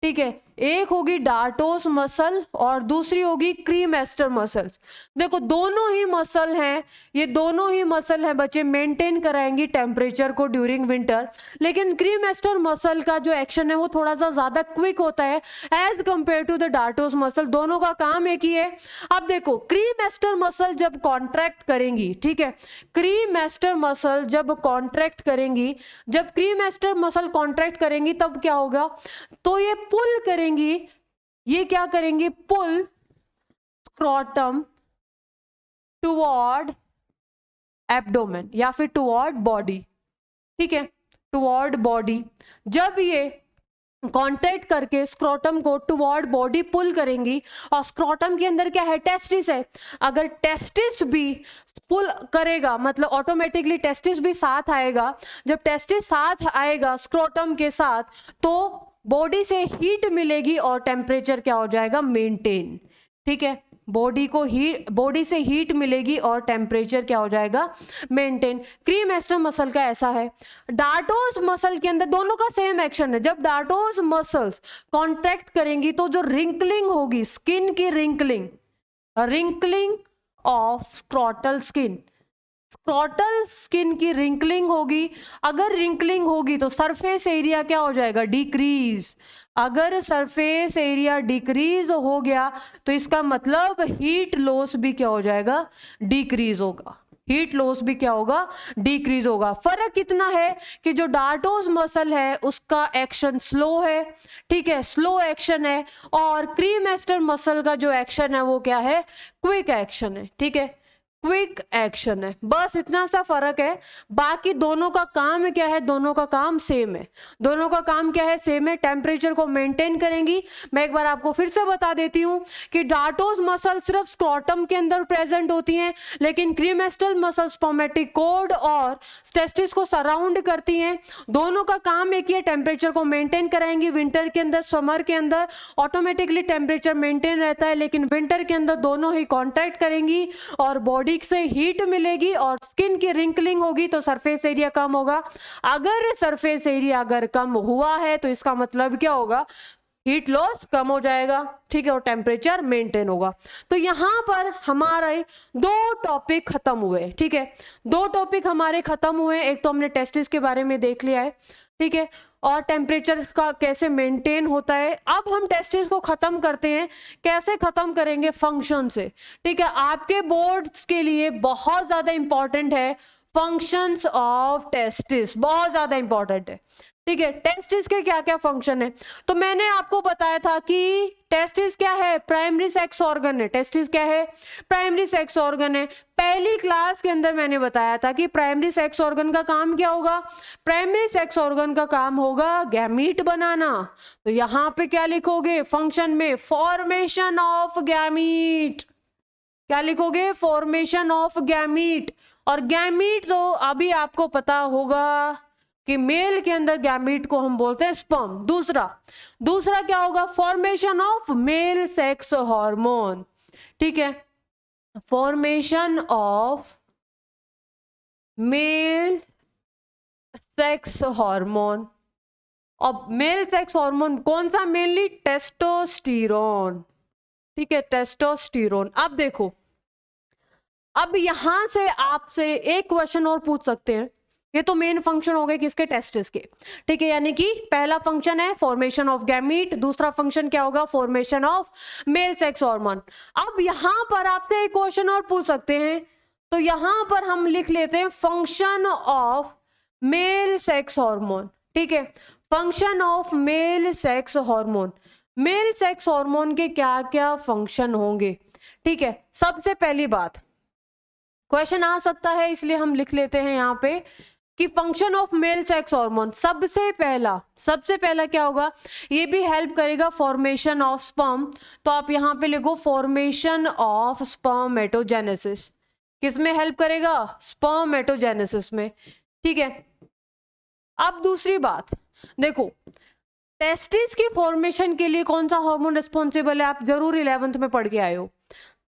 ठीक है, एक होगी डार्टोस मसल और दूसरी होगी क्रीमेस्टर मसल। देखो दोनों ही मसल हैं, ये दोनों ही मसल हैं बच्चे, मेंटेन कराएंगी टेम्परेचर को ड्यूरिंग विंटर। लेकिन क्रीमेस्टर मसल का जो एक्शन है वो थोड़ा सा ज्यादा क्विक होता है as compare to the dartos muscle. दोनों का काम एक ही है। अब देखो क्रीमेस्टर मसल जब कॉन्ट्रैक्ट करेंगी, ठीक है, क्रीमेस्टर मसल जब कॉन्ट्रैक्ट करेंगी, जब क्रीमेस्टर मसल कॉन्ट्रैक्ट करेंगी तब क्या होगा, तो ये पुल करेंगी, ये क्या करेंगी, पुल स्क्रोटम टुवर्ड एब्डोमेन या फिर टुवर्ड बॉडी, ठीक है, टुवर्ड बॉडी। जब ये कॉन्ट्रैक्ट करके स्क्रोटम को टुवर्ड बॉडी पुल करेंगी, और स्क्रोटम के अंदर क्या है, टेस्टिस है। अगर टेस्टिस भी पुल करेगा मतलब ऑटोमेटिकली टेस्टिस भी साथ आएगा। जब टेस्टिस साथ आएगा स्क्रोटम के साथ, तो बॉडी से हीट मिलेगी और टेम्परेचर क्या हो जाएगा, मेंटेन, ठीक है। बॉडी से हीट मिलेगी और टेम्परेचर क्या हो जाएगा, मेंटेन। क्रीमेस्टर मसल का ऐसा है। डार्टोस मसल के अंदर दोनों का सेम एक्शन है। जब डार्टोस मसल्स कॉन्ट्रैक्ट करेंगी तो जो रिंकलिंग होगी, स्किन की wrinkling of scrotal skin, scrotal skin की रिंकलिंग होगी। अगर रिंकलिंग होगी तो सरफेस एरिया क्या हो जाएगा, डिक्रीज। अगर सरफेस एरिया डिक्रीज हो गया तो इसका मतलब हीट लॉस भी क्या हो जाएगा, डिक्रीज होगा। हीट लॉस भी क्या होगा, डिक्रीज होगा। फर्क कितना है कि जो डार्टोस मसल है उसका एक्शन स्लो है, ठीक है, स्लो एक्शन है, और क्रीमेस्टर मसल का जो एक्शन है वो क्या है, क्विक एक्शन है, ठीक है, क्विक एक्शन है। बस इतना सा फर्क है। बाकी दोनों का काम क्या है, दोनों का काम सेम है। दोनों का काम क्या है, सेम है, टेम्परेचर को मेंटेन करेंगी। मैं एक बार आपको फिर से बता देती हूं कि डार्टोस मसल सिर्फ स्क्रोटम के अंदर प्रेजेंट होती हैं, लेकिन क्रीमेस्टर मसल स्पर्मेटिक कोड और टेस्टिस को सराउंड करती हैं। दोनों का काम एक ही है, टेम्परेचर को मेंटेन कराएंगी। विंटर के अंदर, समर के अंदर ऑटोमेटिकली टेम्परेचर मेंटेन रहता है, लेकिन विंटर के अंदर दोनों ही कॉन्ट्रैक्ट करेंगी और बॉडी से हीट मिलेगी और स्किन की रिंकलिंग होगी तो सरफेस एरिया कम होगा। अगर सरफेस एरिया अगर कम हुआ है तो इसका मतलब क्या होगा, हीट लॉस कम हो जाएगा, ठीक है, और टेम्परेचर मेंटेन होगा। तो यहां पर हमारे दो टॉपिक खत्म हुए, ठीक है, दो टॉपिक हमारे खत्म हुए। एक तो हमने टेस्टिस के बारे में देख लिया है, ठीक है, और टेम्परेचर का कैसे मेंटेन होता है। अब हम टेस्टिस को खत्म करते हैं। कैसे खत्म करेंगे, फंक्शन से, ठीक है। आपके बोर्ड्स के लिए बहुत ज्यादा इंपॉर्टेंट है फंक्शंस ऑफ टेस्टिस, बहुत ज्यादा इंपॉर्टेंट है, ठीक है। टेस्टिस के क्या क्या फंक्शन है, तो मैंने आपको बताया था कि टेस्टिस क्या है, प्राइमरी सेक्स ऑर्गन है। टेस्टिस क्या है, प्राइमरी सेक्स ऑर्गन है। पहली क्लास के अंदर मैंने बताया था कि प्राइमरी सेक्स ऑर्गन का काम क्या होगा, प्राइमरी सेक्स ऑर्गन का काम होगा गैमीट बनाना। तो यहां पे क्या लिखोगे फंक्शन में, फॉर्मेशन ऑफ गैमीट। क्या लिखोगे, फॉर्मेशन ऑफ गैमीट। और गैमीट तो अभी आपको पता होगा कि मेल के अंदर गैमीट को हम बोलते हैं स्पर्म। दूसरा क्या होगा, formation of male sex hormone. ठीक है, formation of male sex hormone. और मेल सेक्स हार्मोन कौन सा, मेनली टेस्टोस्टेरोन। ठीक है, टेस्टोस्टेरोन। अब देखो, अब यहां से आपसे एक क्वेश्चन और पूछ सकते हैं। ये तो मेन फंक्शन हो गए किसके, टेस्टिस के। ठीक है, यानी कि पहला फंक्शन है फॉर्मेशन ऑफ गैमीट, दूसरा फंक्शन क्या होगा, formation of male sex hormone. अब यहां पर आपसे एक क्वेश्चन और पूछ सकते हैं, तो यहां पर हम लिख लेते हैं function of male sex hormone. ठीक है, function of male sex hormone. Male sex hormone के क्या क्या फंक्शन होंगे। ठीक है, सबसे पहली बात, क्वेश्चन आ सकता है इसलिए हम लिख लेते हैं यहां पे कि function of male sex hormone. सबसे पहला क्या होगा, ये भी हेल्प करेगा फॉर्मेशन ऑफ स्पर्म। तो आप यहां पे लिखो फॉर्मेशन ऑफ स्पर्मेटोजेनेसिस। किसमें हेल्प करेगा, स्पर्मेटोजेनेसिस में। ठीक है, अब दूसरी बात देखो, टेस्टिस की फॉर्मेशन के लिए कौन सा हार्मोन रिस्पॉन्सिबल है, आप जरूर 11th में पढ़ के आए हो।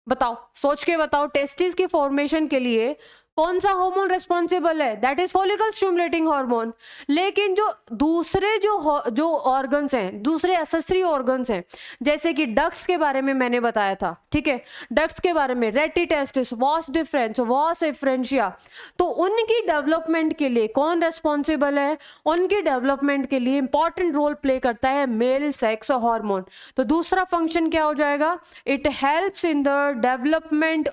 बताओ, सोच के बताओ, टेस्टिस की फॉर्मेशन के लिए कौन सा हार्मोन रिस्पॉन्सिबल है, that is follicle stimulating hormone. लेकिन जो दूसरे जो ऑर्गन्स हैं, दूसरे एसेसरी ऑर्गन्स हैं, जैसे कि डक्ट्स के बारे में मैंने बताया था। ठीक है, डक्ट्स के बारे में, रेटिटेस्टिस, वास डिफरेंस, वास एफ्रेंशिया, तो उनकी डेवलपमेंट के लिए कौन रिस्पॉन्सिबल है, उनकी डेवलपमेंट के लिए इंपॉर्टेंट रोल प्ले करता है मेल सेक्स हार्मोन। तो दूसरा फंक्शन क्या हो जाएगा, it helps in the development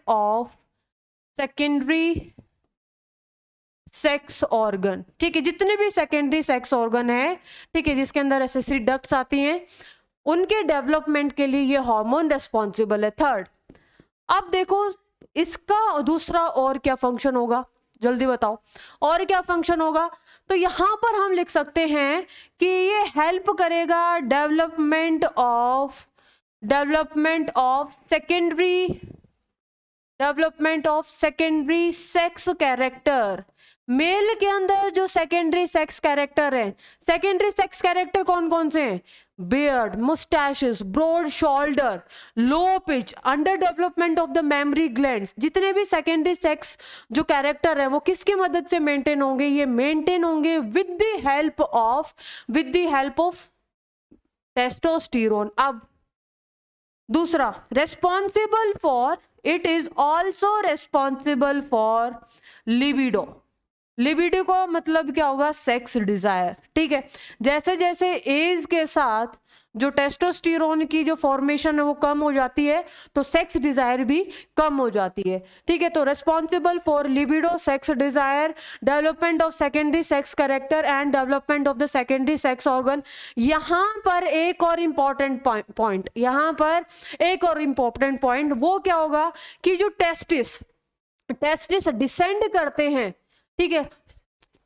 of secondary sex organ. ठीक है, जितने भी सेकेंडरी सेक्स ऑर्गन है, ठीक है, जिसके अंदर एसेसरी डक्ट्स आती हैं, उनके डेवलपमेंट के लिए ये हार्मोन रिस्पॉन्सिबल है। थर्ड, अब देखो इसका दूसरा और क्या फंक्शन होगा, जल्दी बताओ और क्या फंक्शन होगा। तो यहां पर हम लिख सकते हैं कि ये हेल्प करेगा development of secondary sex character. Male के अंदर जो सेकेंडरी सेक्स कैरेक्टर है, सेकेंडरी सेक्स कैरेक्टर कौन कौन से हैं, beard, moustaches, broad shoulder, low pitch, under development of the mammary glands. जितने भी सेकेंडरी सेक्स जो कैरेक्टर है वो किसकी मदद से मेंटेन होंगे, ये मेंटेन होंगे with the help of testosterone. अब दूसरा, responsible for, it is also responsible for libido. Libido का मतलब क्या होगा, सेक्स डिजायर। ठीक है, जैसे जैसे एज के साथ जो टेस्टोस्टेरोन की जो फॉर्मेशन है वो कम हो जाती है, तो सेक्स डिजायर भी कम हो जाती है। ठीक है, तो responsible for libido, sex Dzire, development of secondary sex character and development of the secondary sex organ. यहां पर एक और इंपॉर्टेंट पॉइंट, वो क्या होगा कि जो टेस्टिस डिसेंड करते हैं। ठीक है,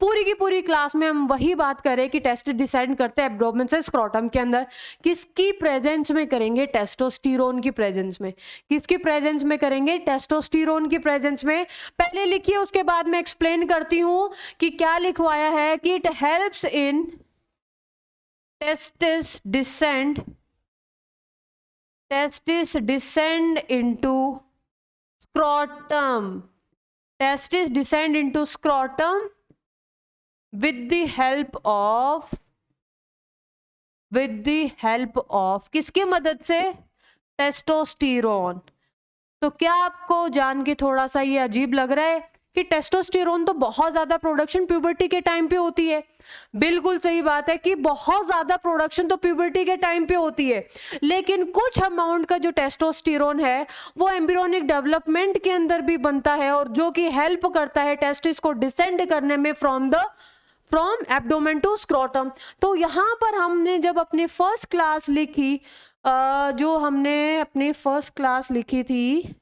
पूरी की पूरी क्लास में हम वही बात करें कि टेस्टिस डिसेंड करते हैं एब्डोमेन से स्क्रोटम के अंदर। किसकी प्रेजेंस में करेंगे, टेस्टोस्टेरोन की प्रेजेंस में। किसकी प्रेजेंस में करेंगे, टेस्टोस्टेरोन की प्रेजेंस में। पहले लिखिए, उसके बाद मैं एक्सप्लेन करती हूं कि क्या लिखवाया है कि it helps in testis descend into scrotum. Testis descend into scrotum with the help of किसकी मदद से, टेस्टोस्टेरोन। तो क्या आपको जान के थोड़ा सा ये अजीब लग रहा है कि टेस्टोस्टेरोन तो बहुत ज्यादा प्रोडक्शन प्यूबर्टी के टाइम पे होती है। बिल्कुल सही बात है कि बहुत ज्यादा प्रोडक्शन तो प्यूबर्टी के टाइम पे होती है, लेकिन कुछ अमाउंट का जो टेस्टोस्टेरोन है वो एम्ब्रियोनिक डेवलपमेंट के अंदर भी बनता है, और जो कि हेल्प करता है टेस्टिस को डिसेंड करने में फ्रॉम एब्डोमेन टू स्क्रोटम। तो यहां पर हमने जब अपनी फर्स्ट क्लास लिखी, थी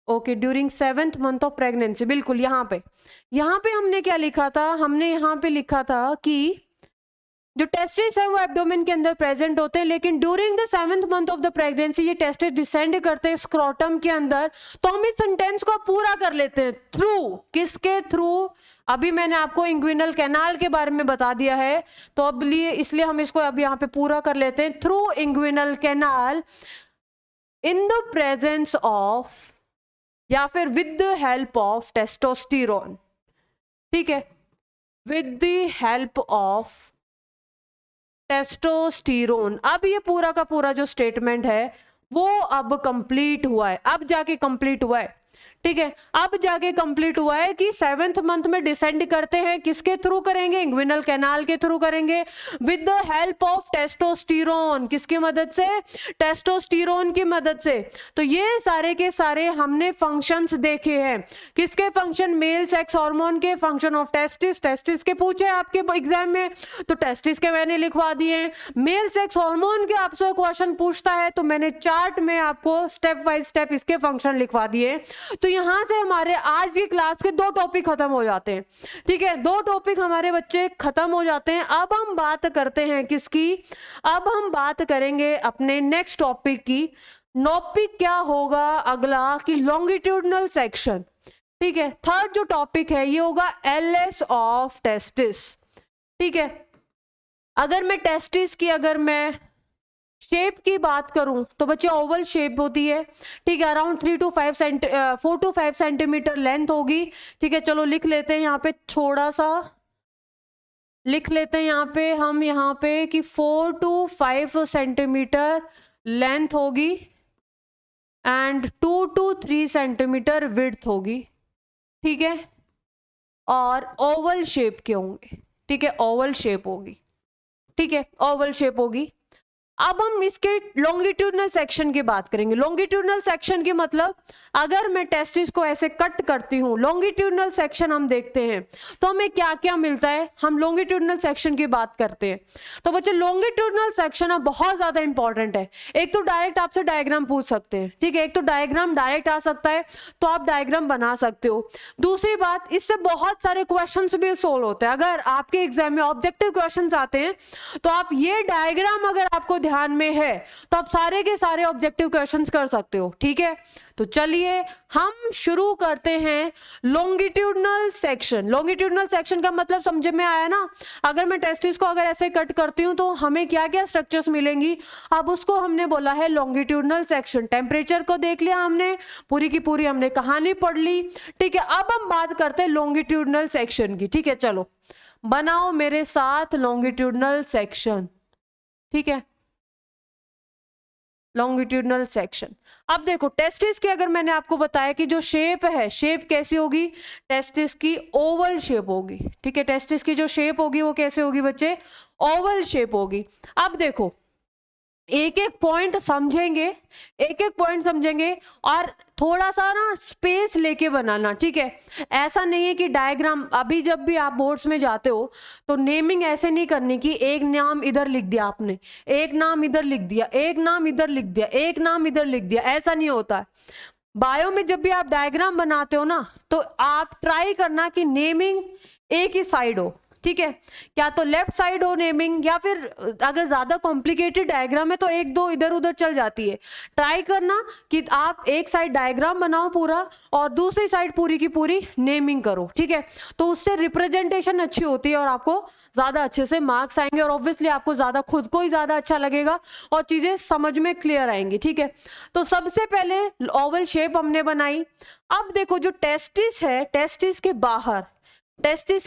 okay during 7th month of pregnancy, बिल्कुल यहाँ पे हमने क्या लिखा था, हमने यहाँ पे लिखा था कि जो टेस्टिस है वो एब्डोमेन के अंदर प्रेजेंट होते हैं, लेकिन during the 7th month of the pregnancy ये टेस्टिस डिसेंड करते हैं स्क्रोटम के अंदर। तो हम इस सेंटेंस को पूरा कर लेते हैं, थ्रू, किसके थ्रू? अभी मैंने आपको इंग्विनल कैनाल के बारे में बता दिया है, तो अब लिए इसलिए हम इसको अब यहाँ पे पूरा कर लेते हैं। Through inguinal canal in the presence of, या फिर with the help of testosterone, ठीक है, with the help of testosterone. अब ये पूरा का पूरा जो स्टेटमेंट है वो अब कंप्लीट हुआ है, अब जाके कंप्लीट हुआ है, ठीक है, अब जाके कंप्लीट हुआ है कि 7th मंथ में डिसेंड करते हैं, किसके थ्रू करेंगे? इंग्विनल कैनाल के थ्रू करेंगे, with the help of testosterone. किसकी मदद से? टेस्टोस्टेरोन की मदद से। तो ये सारे के सारे हमने फंक्शंस देखे हैं। किसके फंक्शन? मेल सेक्स हार्मोन के, फंक्शन ऑफ टेस्टिस, टेस्टिस के पूछे आपके एग्जाम में तो टेस्टिस के मैंने लिखवा दिए। मेल सेक्स हार्मोन के आपसे क्वेश्चन पूछता है तो मैंने चार्ट में आपको स्टेप बाय स्टेप इसके फंक्शन लिखवा दिए। तो यहां से हमारे आज की क्लास के 2 टॉपिक खत्म हो जाते हैं, ठीक है, 2 टॉपिक हमारे बच्चे खत्म हो जाते हैं। अब हम बात करते हैं किसकी? अब हम बात करेंगे अपने नेक्स्ट टॉपिक की। टॉपिक क्या होगा अगला? कि लॉन्गिट्यूडनल सेक्शन, ठीक है। थर्ड जो टॉपिक है ये होगा एलएस ऑफ टेस्टिस, ठीक है। अगर मैं टेस्टिस की अगर मैं शेप की बात करूं तो बच्चे ओवल शेप होती है, ठीक है, अराउंड 4 to 5 सेंटीमीटर लेंथ होगी, ठीक है। चलो लिख लेते हैं यहाँ पे, थोड़ा सा लिख लेते हैं यहाँ पे हम, यहाँ पे कि 4 to 5 सेंटीमीटर लेंथ होगी एंड 2 to 3 सेंटीमीटर विड्थ होगी, ठीक है, और ओवल शेप के होंगे, ठीक है, ओवल शेप होगी, ठीक है, ओवल शेप होगी। अब हम इसके लॉन्गिट्यूडनल सेक्शन की बात करेंगे। लॉन्गिट्यूडनल सेक्शन की मतलब अगर मैं टेस्टिस को ऐसे कट करती हूं, लॉन्गिट्यूडनल सेक्शन हम देखते हैं तो हमें क्या क्या मिलता है। हम लॉन्गिट्यूडनल सेक्शन की बात करते हैं तो बच्चे लॉन्गिट्यूडनल सेक्शन अब बहुत ज्यादा इंपॉर्टेंट है। एक तो डायरेक्ट आपसे डायग्राम पूछ सकते हैं, ठीक है, एक तो डायग्राम डायरेक्ट आ सकता है तो आप डायग्राम बना सकते हो। दूसरी बात, इससे बहुत सारे क्वेश्चन भी सोल्व होते हैं। अगर आपके एग्जाम में ऑब्जेक्टिव क्वेश्चन आते हैं तो आप ये डायग्राम अगर आपको ध्यान में है तो आप सारे के सारे ऑब्जेक्टिव क्वेश्चंस कर सकते हो, ठीक है। तो चलिए हम शुरू करते हैं लॉन्गिट्यूडनल सेक्शन। लॉन्गिट्यूडनल सेक्शन का मतलब समझ में आया ना? अगर मैं टेस्टिस को अगर ऐसे कट करती हूं तो हमें क्या क्या स्ट्रक्चर्स मिलेंगी, अब उसको हमने बोला है लॉन्गिट्यूडनल सेक्शन। टेम्परेचर को देख लिया हमने, पूरी की पूरी हमने कहानी पढ़ ली, ठीक है। अब हम बात करते हैं लॉन्गिट्यूडनल सेक्शन की, ठीक है। चलो बनाओ मेरे साथ लॉन्गिट्यूडनल सेक्शन, ठीक है, लॉन्गिट्यूडनल सेक्शन। अब देखो टेस्टिस की अगर मैंने आपको बताया कि जो शेप है, शेप कैसी होगी? टेस्टिस की ओवल शेप होगी, ठीक है। टेस्टिस की जो शेप होगी वो कैसे होगी बच्चे? ओवल शेप होगी। अब देखो एक एक पॉइंट समझेंगे, एक एक पॉइंट समझेंगे और थोड़ा सा ना स्पेस लेके बनाना, ठीक है। ऐसा नहीं है कि डायग्राम, अभी जब भी आप बोर्ड्स में जाते हो तो नेमिंग ऐसे नहीं करनी कि एक नाम इधर लिख दिया आपने, एक नाम इधर लिख दिया, एक नाम इधर लिख दिया, एक नाम इधर लिख दिया, ऐसा नहीं होता। बायो में जब भी आप डायग्राम बनाते हो ना तो आप ट्राई करना कि नेमिंग एक ही साइड हो, ठीक है, क्या तो लेफ्ट साइड हो नेमिंग, या फिर अगर ज्यादा कॉम्प्लिकेटेड डायग्राम है तो एक दो इधर उधर चल जाती है। ट्राई करना कि आप एक साइड डायग्राम बनाओ पूरा और दूसरी साइड पूरी की पूरी नेमिंग करो, ठीक है। तो उससे रिप्रेजेंटेशन अच्छी होती है और आपको ज्यादा अच्छे से मार्क्स आएंगे और ऑब्वियसली आपको ज्यादा खुद को ही ज्यादा अच्छा लगेगा और चीजें समझ में क्लियर आएंगी, ठीक है। तो सबसे पहले ओवल शेप हमने बनाई। अब देखो जो टेस्टिस है, टेस्टिस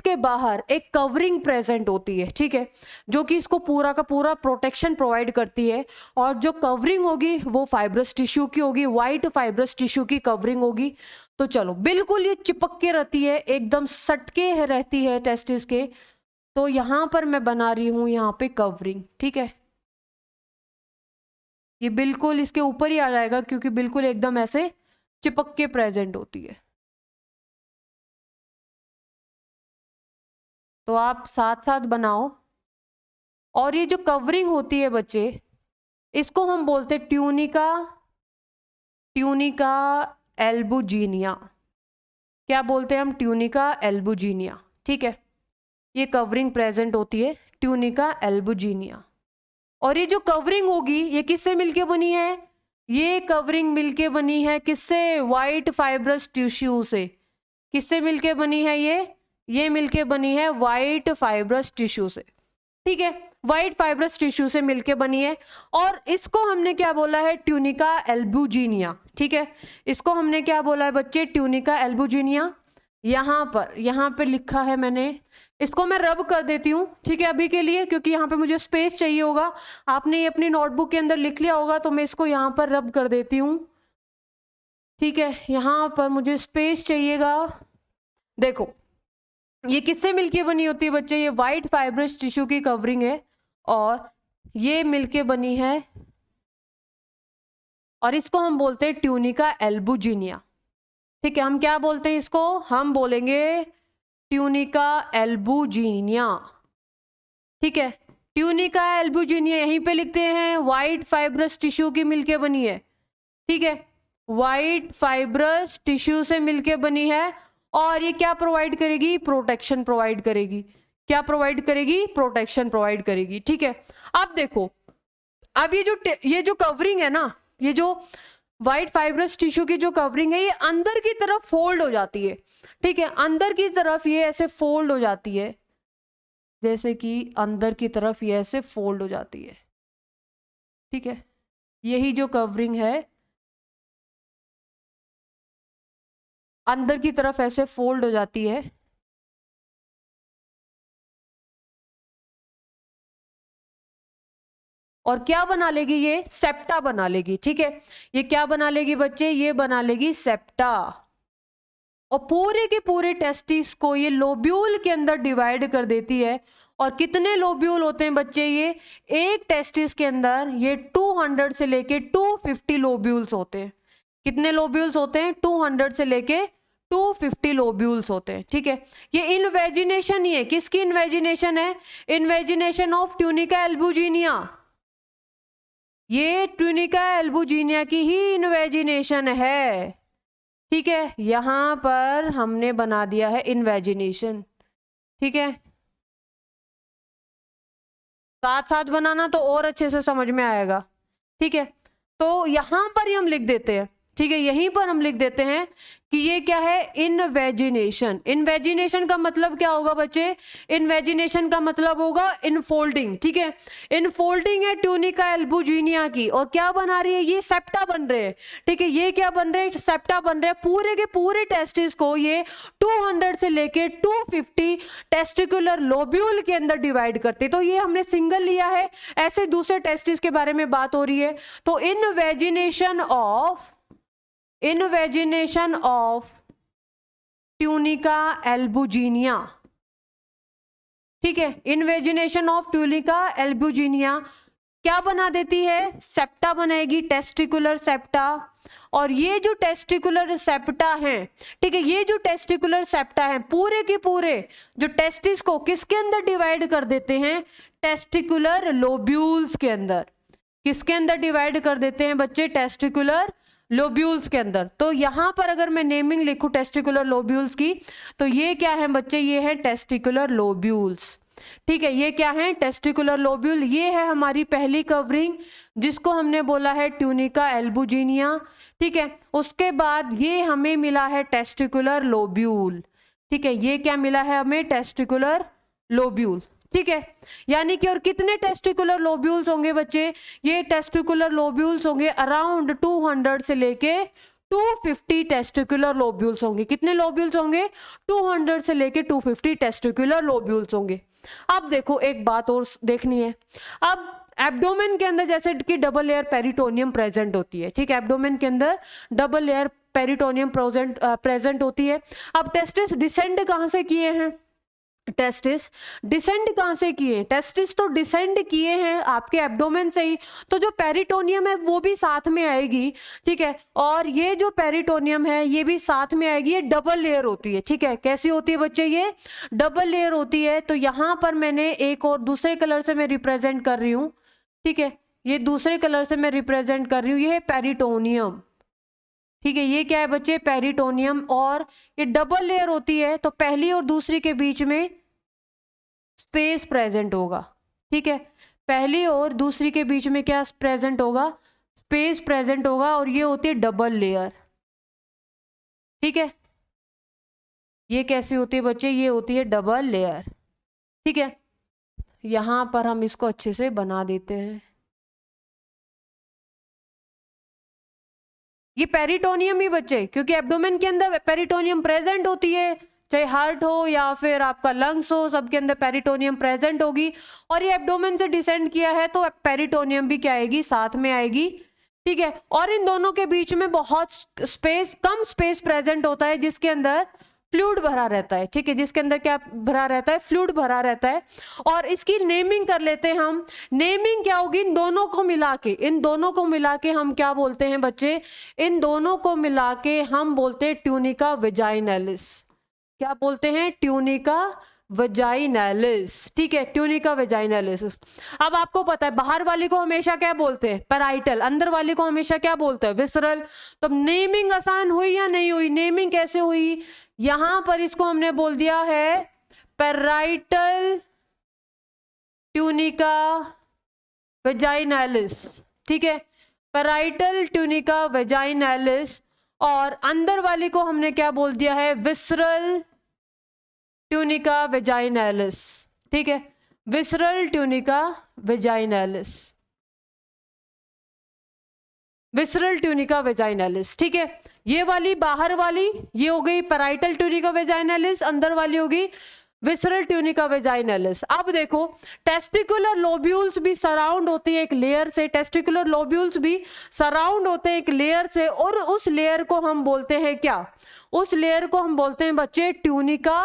के बाहर एक कवरिंग प्रेजेंट होती है, ठीक है, जो कि इसको पूरा का पूरा प्रोटेक्शन प्रोवाइड करती है। और जो कवरिंग होगी वो फाइब्रस टिश्यू की होगी, वाइट फाइब्रस टिश्यू की कवरिंग होगी। तो चलो बिल्कुल ये चिपक के रहती है, एकदम सटके रहती है टेस्टिस के। तो यहां पर मैं बना रही हूं यहाँ पे कवरिंग, ठीक है, ये बिल्कुल इसके ऊपर ही आ जाएगा क्योंकि बिल्कुल एकदम ऐसे चिपक के प्रेजेंट होती है। तो आप साथ साथ बनाओ। और ये जो कवरिंग होती है बच्चे, इसको हम बोलते हैं ट्यूनिका एल्बुजिनिया। क्या बोलते हैं हम? ट्यूनिका एल्बुजिनिया, ठीक है। ये कवरिंग प्रेजेंट होती है ट्यूनिका एल्बुजिनिया। और ये जो कवरिंग होगी ये किससे मिलके बनी है? ये कवरिंग मिलके बनी है किससे? वाइट फाइब्रस टिश्यू से। किससे मिलके बनी है ये मिलके बनी है वाइट फाइब्रस टिश्यू से। ठीक है, वाइट फाइब्रस टिश्यू से मिलके बनी है। और इसको हमने क्या बोला है? Tunica albuginea. ठीक है, इसको हमने क्या बोला है बच्चे? Tunica albuginea. यहाँ पे लिखा है मैंने, इसको मैं रब कर देती हूँ, ठीक है, अभी के लिए, क्योंकि यहाँ पे मुझे स्पेस चाहिए होगा। आपने ये अपनी नोटबुक के अंदर लिख लिया होगा, तो मैं इसको यहाँ पर रब कर देती हूँ। ठीक है, यहाँ पर मुझे स्पेस चाहिएगा। देखो, ये किससे मिलके बनी होती है बच्चे? ये वाइट फाइब्रस टिश्यू की कवरिंग है और ये मिलके बनी है, और इसको हम बोलते हैं ट्यूनिका एल्बुजिनिया। ठीक है, हम क्या बोलते हैं इसको? हम बोलेंगे ट्यूनिका एल्बुजिनिया। ठीक है, ट्यूनिका एल्बुजिनिया यहीं पे लिखते हैं, वाइट फाइब्रस टिश्यू की मिलके बनी है। ठीक है, वाइट फाइब्रस टिश्यू से मिलके बनी है, और ये क्या प्रोवाइड करेगी? प्रोटेक्शन प्रोवाइड करेगी। क्या प्रोवाइड करेगी? प्रोटेक्शन प्रोवाइड करेगी। ठीक है, अब देखो, अब ये जो कवरिंग है ना, ये जो वाइट फाइब्रस टिश्यू की जो कवरिंग है, ये अंदर की तरफ फोल्ड हो जाती है। ठीक है, अंदर की तरफ ये ऐसे फोल्ड हो जाती है, जैसे कि अंदर की तरफ ये ऐसे फोल्ड हो जाती है। ठीक है, यही जो कवरिंग है अंदर की तरफ ऐसे फोल्ड हो जाती है। और क्या बना लेगी? ये सेप्टा बना लेगी। ठीक है, ये क्या बना लेगी बच्चे? ये बना लेगी सेप्टा। और पूरे के पूरे टेस्टिस को ये लोब्यूल के अंदर डिवाइड कर देती है। और कितने लोब्यूल होते हैं बच्चे? ये एक टेस्टिस के अंदर ये 200 से लेके 250 लोब्यूल्स होते हैं। कितने लोब्यूल्स होते हैं? 200 से लेके 250 लोब्यूल्स होते हैं। ठीक है, ये इनवेजिनेशन ही है। किसकी इनवेजिनेशन है? Invagination of tunica albuginea. ये ट्यूनिका एल्बुजिनिया की ही इनवेजिनेशन है। ठीक है, यहां पर हमने बना दिया है इनवेजिनेशन। ठीक है, साथ साथ बनाना तो और अच्छे से समझ में आएगा। ठीक है, तो यहां पर ही हम लिख देते हैं। ठीक है, यहीं पर हम लिख देते हैं कि ये क्या है? इनवेजिनेशन। इनवेजिनेशन का मतलब क्या होगा बच्चे? इनवेजिनेशन का मतलब होगा इनफोल्डिंग। ठीक है, इनफोल्डिंग है ट्यूनिका एल्बुजिनिया की, और क्या बना रही है? ये सेप्टा बन रहे हैं। ठीक है, ये क्या बन रहे हैं? सेप्टा बन रहे हैं। पूरे के पूरे टेस्टिस को ये 200 से लेके 250 टेस्टिकुलर लोब्यूल के अंदर डिवाइड करते। तो ये हमने सिंगल लिया है, ऐसे दूसरे टेस्टिस के बारे में बात हो रही है। तो इनवेजिनेशन ऑफ ट्यूनिका एल्बुजिनिया। ठीक है, इनवेजिनेशन ऑफ ट्यूनिका एल्बुजिनिया क्या बना देती है? सेप्टा बनाएगी, टेस्टिकुलर सेप्टा। और ये जो टेस्टिकुलर सेप्टा है, ठीक है, ये जो टेस्टिकुलर सेप्टा है पूरे के पूरे जो टेस्टिस को किसके अंदर डिवाइड कर देते हैं? टेस्टिकुलर लोब्यूल्स के अंदर। किसके अंदर डिवाइड कर देते हैं बच्चे? टेस्टिकुलर लोब्यूल्स के अंदर। तो यहां पर अगर मैं नेमिंग लिखूं टेस्टिकुलर लोब्यूल्स की, तो ये क्या है बच्चे? ये है टेस्टिकुलर लोब्यूल्स। ठीक है, ये क्या है? Testicular lobule. ये है हमारी पहली कवरिंग, जिसको हमने बोला है ट्यूनिका एल्बुजिनिया। ठीक है, उसके बाद ये हमें मिला है टेस्टिकुलर लोब्यूल। ठीक है, ये क्या मिला है हमें? Testicular lobule. ठीक है, यानी कि और कितने टेस्टिकुलर लोब्यूल्स होंगे बच्चे? ये टेस्टिकुलर लोब्यूल्स होंगे अराउंड 200 से लेके 250 टेस्टिकुलर लोब्यूल्स होंगे। कितने लोब्यूल्स होंगे? 200 से लेके 250 टेस्टिकुलर लोब्यूल्स होंगे। अब देखो, एक बात और देखनी है। अब एब्डोमेन के अंदर जैसे कि डबल लेयर पेरिटोनियम प्रेजेंट होती है। ठीक है, एब्डोमेन के अंदर डबल लेयर पेरिटोनियम प्रेजेंट होती है। अब टेस्टिस डिसेंड कहां से किए हैं? टेस्टिस डिसेंड कहां से किए? टेस्टिस तो डिसेंड किए हैं आपके एब्डोमेन से ही, तो जो पेरिटोनियम है वो भी साथ में आएगी। ठीक है, और ये जो पेरिटोनियम है ये भी साथ में आएगी। ये डबल लेयर होती है। ठीक है, कैसी होती है बच्चे? ये डबल लेयर होती है। तो यहां पर मैंने एक और दूसरे कलर से मैं रिप्रेजेंट कर रही हूं। ठीक है, ये दूसरे कलर से मैं रिप्रेजेंट कर रही हूँ। ये है पेरिटोनियम। ठीक है, ये क्या है बच्चे? पेरिटोनियम। और ये डबल लेयर होती है, तो पहली और दूसरी के बीच में स्पेस प्रेजेंट होगा। ठीक है, पहली और दूसरी के बीच में क्या प्रेजेंट होगा, स्पेस प्रेजेंट होगा, और ये होती है डबल लेयर। ठीक है, ये कैसी होती है बच्चे, ये होती है डबल लेयर। ठीक है, यहां पर हम इसको अच्छे से बना देते हैं। ये पेरिटोनियम ही बच्चे, क्योंकि एब्डोमेन के अंदर पेरिटोनियम प्रेजेंट होती है, चाहे हार्ट हो या फिर आपका लंग्स हो, सबके अंदर पेरिटोनियम प्रेजेंट होगी। और ये एब्डोमेन से डिसेंड किया है तो पेरिटोनियम भी क्या आएगी, साथ में आएगी। ठीक है, और इन दोनों के बीच में बहुत स्पेस, कम स्पेस प्रेजेंट होता है, जिसके अंदर फ्लूइड भरा रहता है। ठीक है, जिसके अंदर क्या भरा रहता है, फ्लूइड भरा रहता है। और इसकी नेमिंग कर लेते हैं हम। नेमिंग क्या होगी, इन दोनों को मिला के, इन दोनों को मिला के हम क्या बोलते हैं बच्चे, इन दोनों को मिला के हम बोलते हैं ट्यूनिका वेजाइनलिस। क्या बोलते हैं, ट्यूनिका वेजाइनलिस। ठीक है, ट्यूनिका वेजाइनलिस। अब आपको पता है बाहर वाली को हमेशा क्या बोलते हैं, पैराइटल, अंदर वाली को हमेशा क्या बोलते हैं, विसरल। तो नेमिंग आसान हुई या नहीं हुई, नेमिंग कैसे हुई, यहां पर इसको हमने बोल दिया है पैराइटल ट्यूनिका वेजाइनलिस। ठीक है, पैराइटल ट्यूनिका वेजाइनलिस, और अंदर वाली को हमने क्या बोल दिया है, विसरल ट्यूनिका वेजाइनलिस। ठीक है, visceral tunica vaginalis, visceral tunica vaginalis. ठीक है, ये वाली बाहर वाली ये हो गई पैराइटल ट्यूनिका वेजाइनलिस, अंदर वाली होगी विसरल ट्यूनिका वेजाइनलिस। अब देखो, टेस्टिकुलर लोब्यूल्स भी सराउंड होते हैं एक लेयर से, टेस्टिकुलर लोब्यूल्स भी सराउंड होते हैं एक लेयर से, और उस लेयर को हम बोलते हैं क्या, उस लेयर को हम बोलते हैं बच्चे ट्यूनिका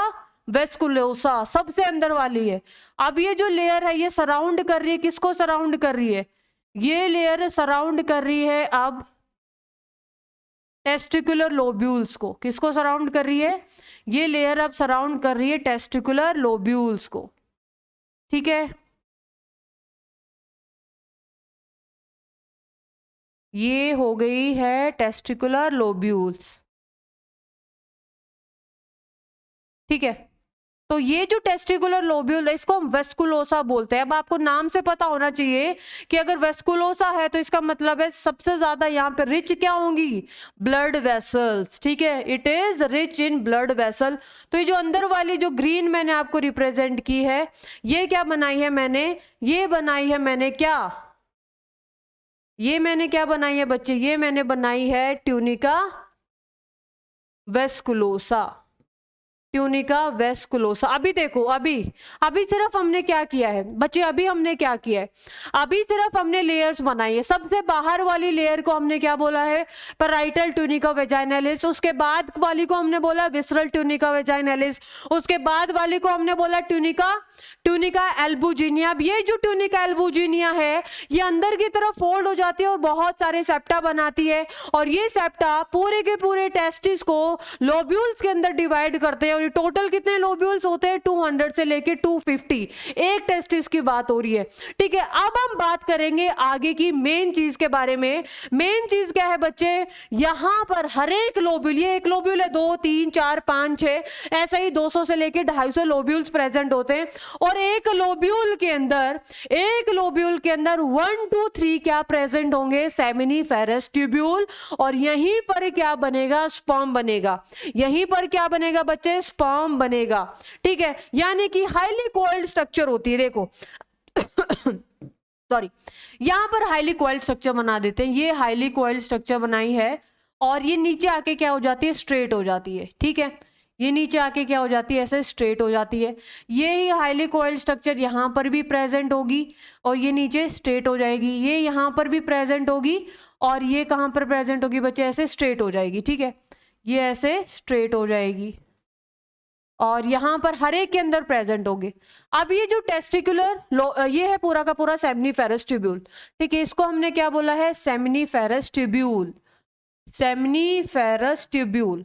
वेस्कुलोसा, सबसे अंदर वाली है। अब ये जो लेयर है ये सराउंड कर रही है, किसको सराउंड कर रही है, ये लेयर सराउंड कर रही है अब टेस्टिकुलर लोब्यूल्स को। किसको सराउंड कर रही है, ये लेयर अब सराउंड कर रही है टेस्टिकुलर लोब्यूल्स को। ठीक है, ये हो गई है टेस्टिकुलर लोब्यूल्स। ठीक है, तो ये जो टेस्टिकुलर लोब्यूल है इसको हम वेस्कुलोसा बोलते हैं। अब आपको नाम से पता होना चाहिए कि अगर वेस्कुलोसा है तो इसका मतलब है सबसे ज्यादा यहाँ पे रिच क्या होंगी, ब्लड वेसल्स। ठीक है, it is rich in blood vessel. तो ये जो अंदर वाली जो ग्रीन मैंने आपको रिप्रेजेंट की है, ये क्या बनाई है मैंने, ये बनाई है मैंने क्या, ये मैंने क्या बनाई है बच्चे, ये मैंने बनाई है ट्यूनिका वेस्कुलोसा, ट्यूनिका वेस्कुलोसा। अभी देखो, अभी सिर्फ हमने क्या किया है बच्चे, अभी हमने क्या किया है, अभी सिर्फ हमने लेयर्स बनाई है। सबसे बाहर वाली लेयर को हमने क्या बोला है, पैराइटल ट्यूनिका वेजाइनलिस, उसके बाद वाली को हमने बोला विसरल ट्यूनिका वेजाइनलिस, उसके बाद वाली को हमने बोला ट्यूनिका एल्बुजिनिया। अब ये जो ट्यूनिका एल्बुजिनिया है ये अंदर की तरफ फोल्ड हो जाती है और बहुत सारे सेप्टा बनाती है, और ये सेप्टा पूरे के पूरे टेस्टिस को लोब्यूल्स के अंदर डिवाइड करते हैं। और ये टोटल कितने लोब्यूल्स होते हैं, 200 से लेके 250, एक टेस्टिस की बात हो रही है। ठीक है, अब हम बात करेंगे आगे की मेन चीज के बारे में। मेन चीज क्या है बच्चे, यहां पर हर एक लोब्यूल, ये एक लोब्यूल है, 2 3 4 5 6, ऐसा ही 200 से लेके 250 लोब्यूल्स प्रेजेंट होते हैं। और एक लोब्यूल के अंदर 1 2 3 क्या प्रेजेंट होंगे, सेमिनिफेरस ट्यूब्यूल। और यहीं पर क्या बनेगा, स्पर्म बनेगा। यहीं पर क्या बनेगा बच्चे, स्पर्म बनेगा। ठीक है, यानी कि हाईली कोइल्ड स्ट्रक्चर होती है। देखो सॉरी, यहां पर हाईली कोइल्ड स्ट्रक्चर बना देते हैं, ये हाईली कोइल्ड स्ट्रक्चर बनाई है, और ये नीचे आके क्या हो जाती है, स्ट्रेट हो जाती है। ठीक है, ये नीचे आके क्या हो जाती है, ऐसे स्ट्रेट हो जाती है। ये ही हाईली कोइल्ड स्ट्रक्चर यहाँ पर भी प्रेजेंट होगी, और ये नीचे स्ट्रेट हो जाएगी। ये यहाँ पर भी प्रेजेंट होगी, और ये कहाँ पर प्रेजेंट होगी बच्चे, ऐसे स्ट्रेट हो जाएगी। ठीक है, ये ऐसे स्ट्रेट हो जाएगी, और यहां पर हर एक के अंदर प्रेजेंट होंगे। अब ये जो टेस्टिकुलर ये है पूरा का पूरा सेमिनिफेरस ट्यूब्यूल। ठीक है, इसको हमने क्या बोला है, सेमिनिफेरस ट्यूब्यूल, सेमिनिफेरस ट्यूब्यूल।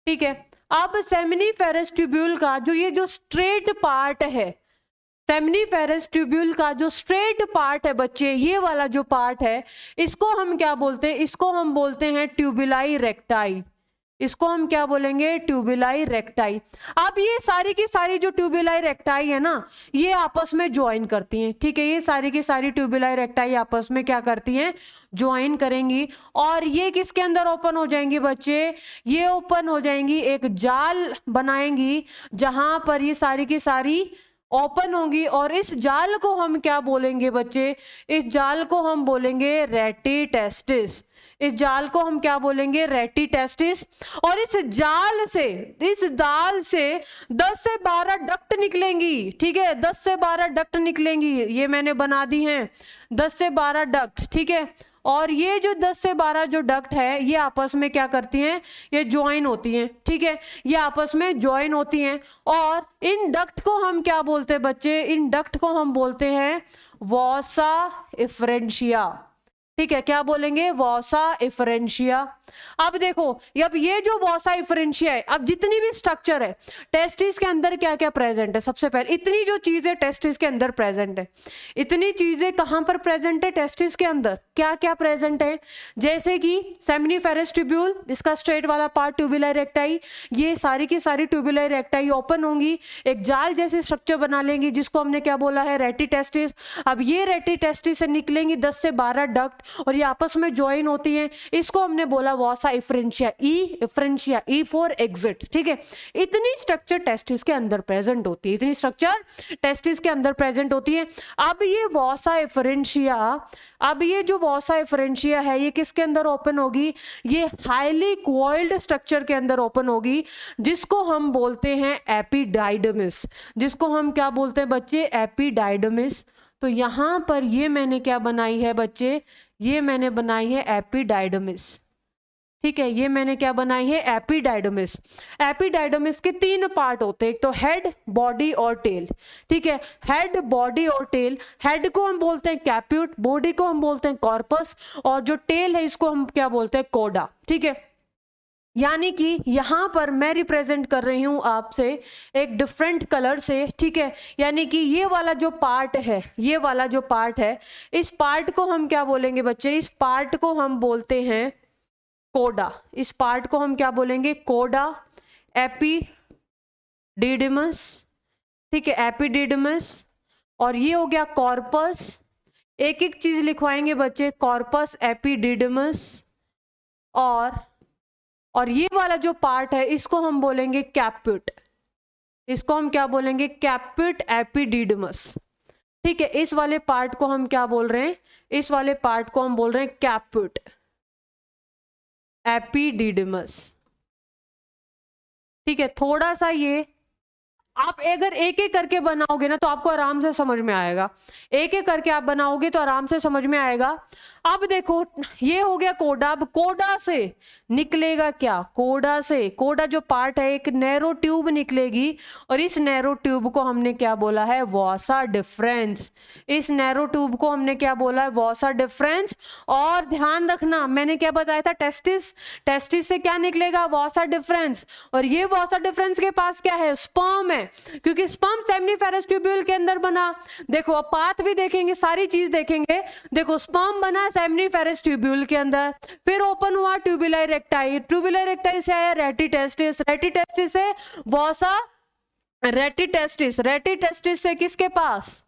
ठीक है, अब सेमिनिफेरस ट्यूब्यूल का जो ये जो स्ट्रेट पार्ट है, सेमिनिफेरस ट्यूब्यूल का जो स्ट्रेट पार्ट है बच्चे, ये वाला जो पार्ट है, इसको हम क्या बोलते हैं, इसको हम बोलते हैं ट्यूबुलाई रेक्टाई। इसको हम क्या बोलेंगे, ट्यूबुलाई रेक्टाई। अब ये सारी की सारी जो ट्यूबुलाई रेक्टाई है ना, ये आपस में ज्वाइन करती हैं, ठीक है, ये सारी की सारी ट्यूबुलाई रेक्टाई आपस में क्या करती हैं, ज्वाइन करेंगी, और ये किसके अंदर ओपन हो जाएंगी बच्चे, ये ओपन हो जाएंगी, एक जाल बनाएंगी जहां पर ये सारी की सारी ओपन होंगी, और इस जाल को हम क्या बोलेंगे बच्चे, इस जाल को हम बोलेंगे रेटिटेस्टिस। इस जाल को हम क्या बोलेंगे, रेटिटेस्टिस। और इस जाल से, इस दाल से 10 से 12 डक्ट निकलेंगी, ठीक है, 10 से 12 डक्ट निकलेंगी, ये मैंने बना दी हैं 10 से 12 डक्ट, ठीक है। और ये जो 10 से 12 जो डक्ट है, ये आपस में क्या करती हैं, ये ज्वाइन होती हैं, ठीक है, ये आपस में ज्वाइन होती हैं। और इन डक्ट को हम क्या बोलते हैं बच्चे, इन डक्ट को हम बोलते हैं वॉसा इफरेंशिया, ठीक है, क्या बोलेंगे, वॉसा इफरेंशिया। अब देखो, अब ये जो वॉसा इफरेंशिया है, अब जितनी भी स्ट्रक्चर है टेस्टिस के अंदर क्या क्या प्रेजेंट है, सबसे पहले इतनी जो चीजें टेस्टिस के अंदर प्रेजेंट है, इतनी चीजें कहां पर प्रेजेंट है, टेस्टिस के अंदर क्या क्या प्रेजेंट है, जैसे कि सेमिनिफेरस ट्यूब्यूल, इसका स्ट्रेट वाला पार्ट ट्यूबुलाई रेक्टाई, ये सारी की सारी ट्यूबुलाई रेक्टाई ओपन होंगी, एक जाल जैसी स्ट्रक्चर बना लेंगी जिसको हमने क्या बोला है, रेटिटेस्टिस। अब ये रेटिटेस्टिस से निकलेंगी 10 से 12 डक्ट, और ये आपस में ज्वाइन होती हैं, इसको हमने बोला वॉसा इफरेंशिया, इफरेंशिया, ई फॉर एग्जिट, ठीक है। इतनी स्ट्रक्चर टेस्टिस के अंदर प्रेजेंट होती है, इतनी स्ट्रक्चर टेस्टिस के अंदर प्रेजेंट होती है। अब ये वॉसा इफरेंशिया, अब ये जो वॉसा इफरेंशिया है, ये किसके अंदर ओपन होगी, ये हाईली कॉइल्ड स्ट्रक्चर के अंदर ओपन होगी, जिसको हम बोलते हैं एपिडाइडमिस, जिसको हम क्या बोलते हैं बच्चे, एपिडाइडमिस। तो यहां पर ये मैंने क्या बनाई है बच्चे, ये मैंने बनाई है एपिडाइडमिस, ठीक है, ये मैंने क्या बनाई है, एपिडाइडमिस। एपिडाइडमिस के 3 पार्ट होते हैं, एक तो हेड, बॉडी और टेल, ठीक है, हेड, बॉडी और टेल। हेड को हम बोलते हैं कैप्यूट, बॉडी को हम बोलते हैं कॉर्पस, और जो टेल है इसको हम क्या बोलते हैं, कोडा, ठीक है। यानी कि यहां पर मैं रिप्रेजेंट कर रही हूं आपसे एक डिफरेंट कलर से, ठीक है, यानी कि ये वाला जो पार्ट है, ये वाला जो पार्ट है, इस पार्ट को हम क्या बोलेंगे बच्चे, इस पार्ट को हम बोलते हैं कोडा, इस पार्ट को हम क्या बोलेंगे, कोडा, एपिडिडमस, ठीक है, एपिडिडमस। और ये हो गया कॉर्पस, एक एक चीज लिखवाएंगे बच्चे, कॉर्पस, एपिडिडमस, और ये वाला जो पार्ट है इसको हम बोलेंगे कैप्यूट, इसको हम क्या बोलेंगे, कैप्यूट एपिडिडमस, ठीक है। इस वाले पार्ट को हम क्या बोल रहे हैं, इस वाले पार्ट को हम बोल रहे हैं कैप्यूट एपिडिडमस, ठीक है। थोड़ा सा ये आप अगर एक एक करके बनाओगे ना तो आपको आराम से समझ में आएगा, एक एक करके आप बनाओगे तो आराम से समझ में आएगा। अब देखो, ये हो गया कोडा। अब कोडा से निकलेगा क्या, कोडा से, कोडा जो पार्ट है एक नैरो ट्यूब निकलेगी, और इस नैरो ट्यूब को हमने क्या बोला है, वॉसा डिफरेंस। इस नैरो ट्यूब को हमने क्या बोला है, वॉसा डिफरेंस। और ध्यान रखना, मैंने क्या बताया था, टेस्टिस, टेस्टिस से क्या निकलेगा, वॉसा डिफरेंस। और ये वॉसा डिफरेंस के पास क्या है, स्पर्म है, क्योंकि स्पर्म सेमिनिफेरस ट्यूब्यूल के अंदर बना। देखो अब पाथ भी देखेंगे, सारी चीज देखेंगे। देखो स्पर्म बना सेमिनिफेरस ट्यूब्यूल के अंदर, फिर ओपन हुआ ट्यूबुलाई रेक्टाई, ट्यूबुलाई रेक्टाई से आया रेटिटेस्टिस, रेटिटेस्टिस से वॉसा रेटिटेस्टिस, रेटिटेस्टिस से किसके पास,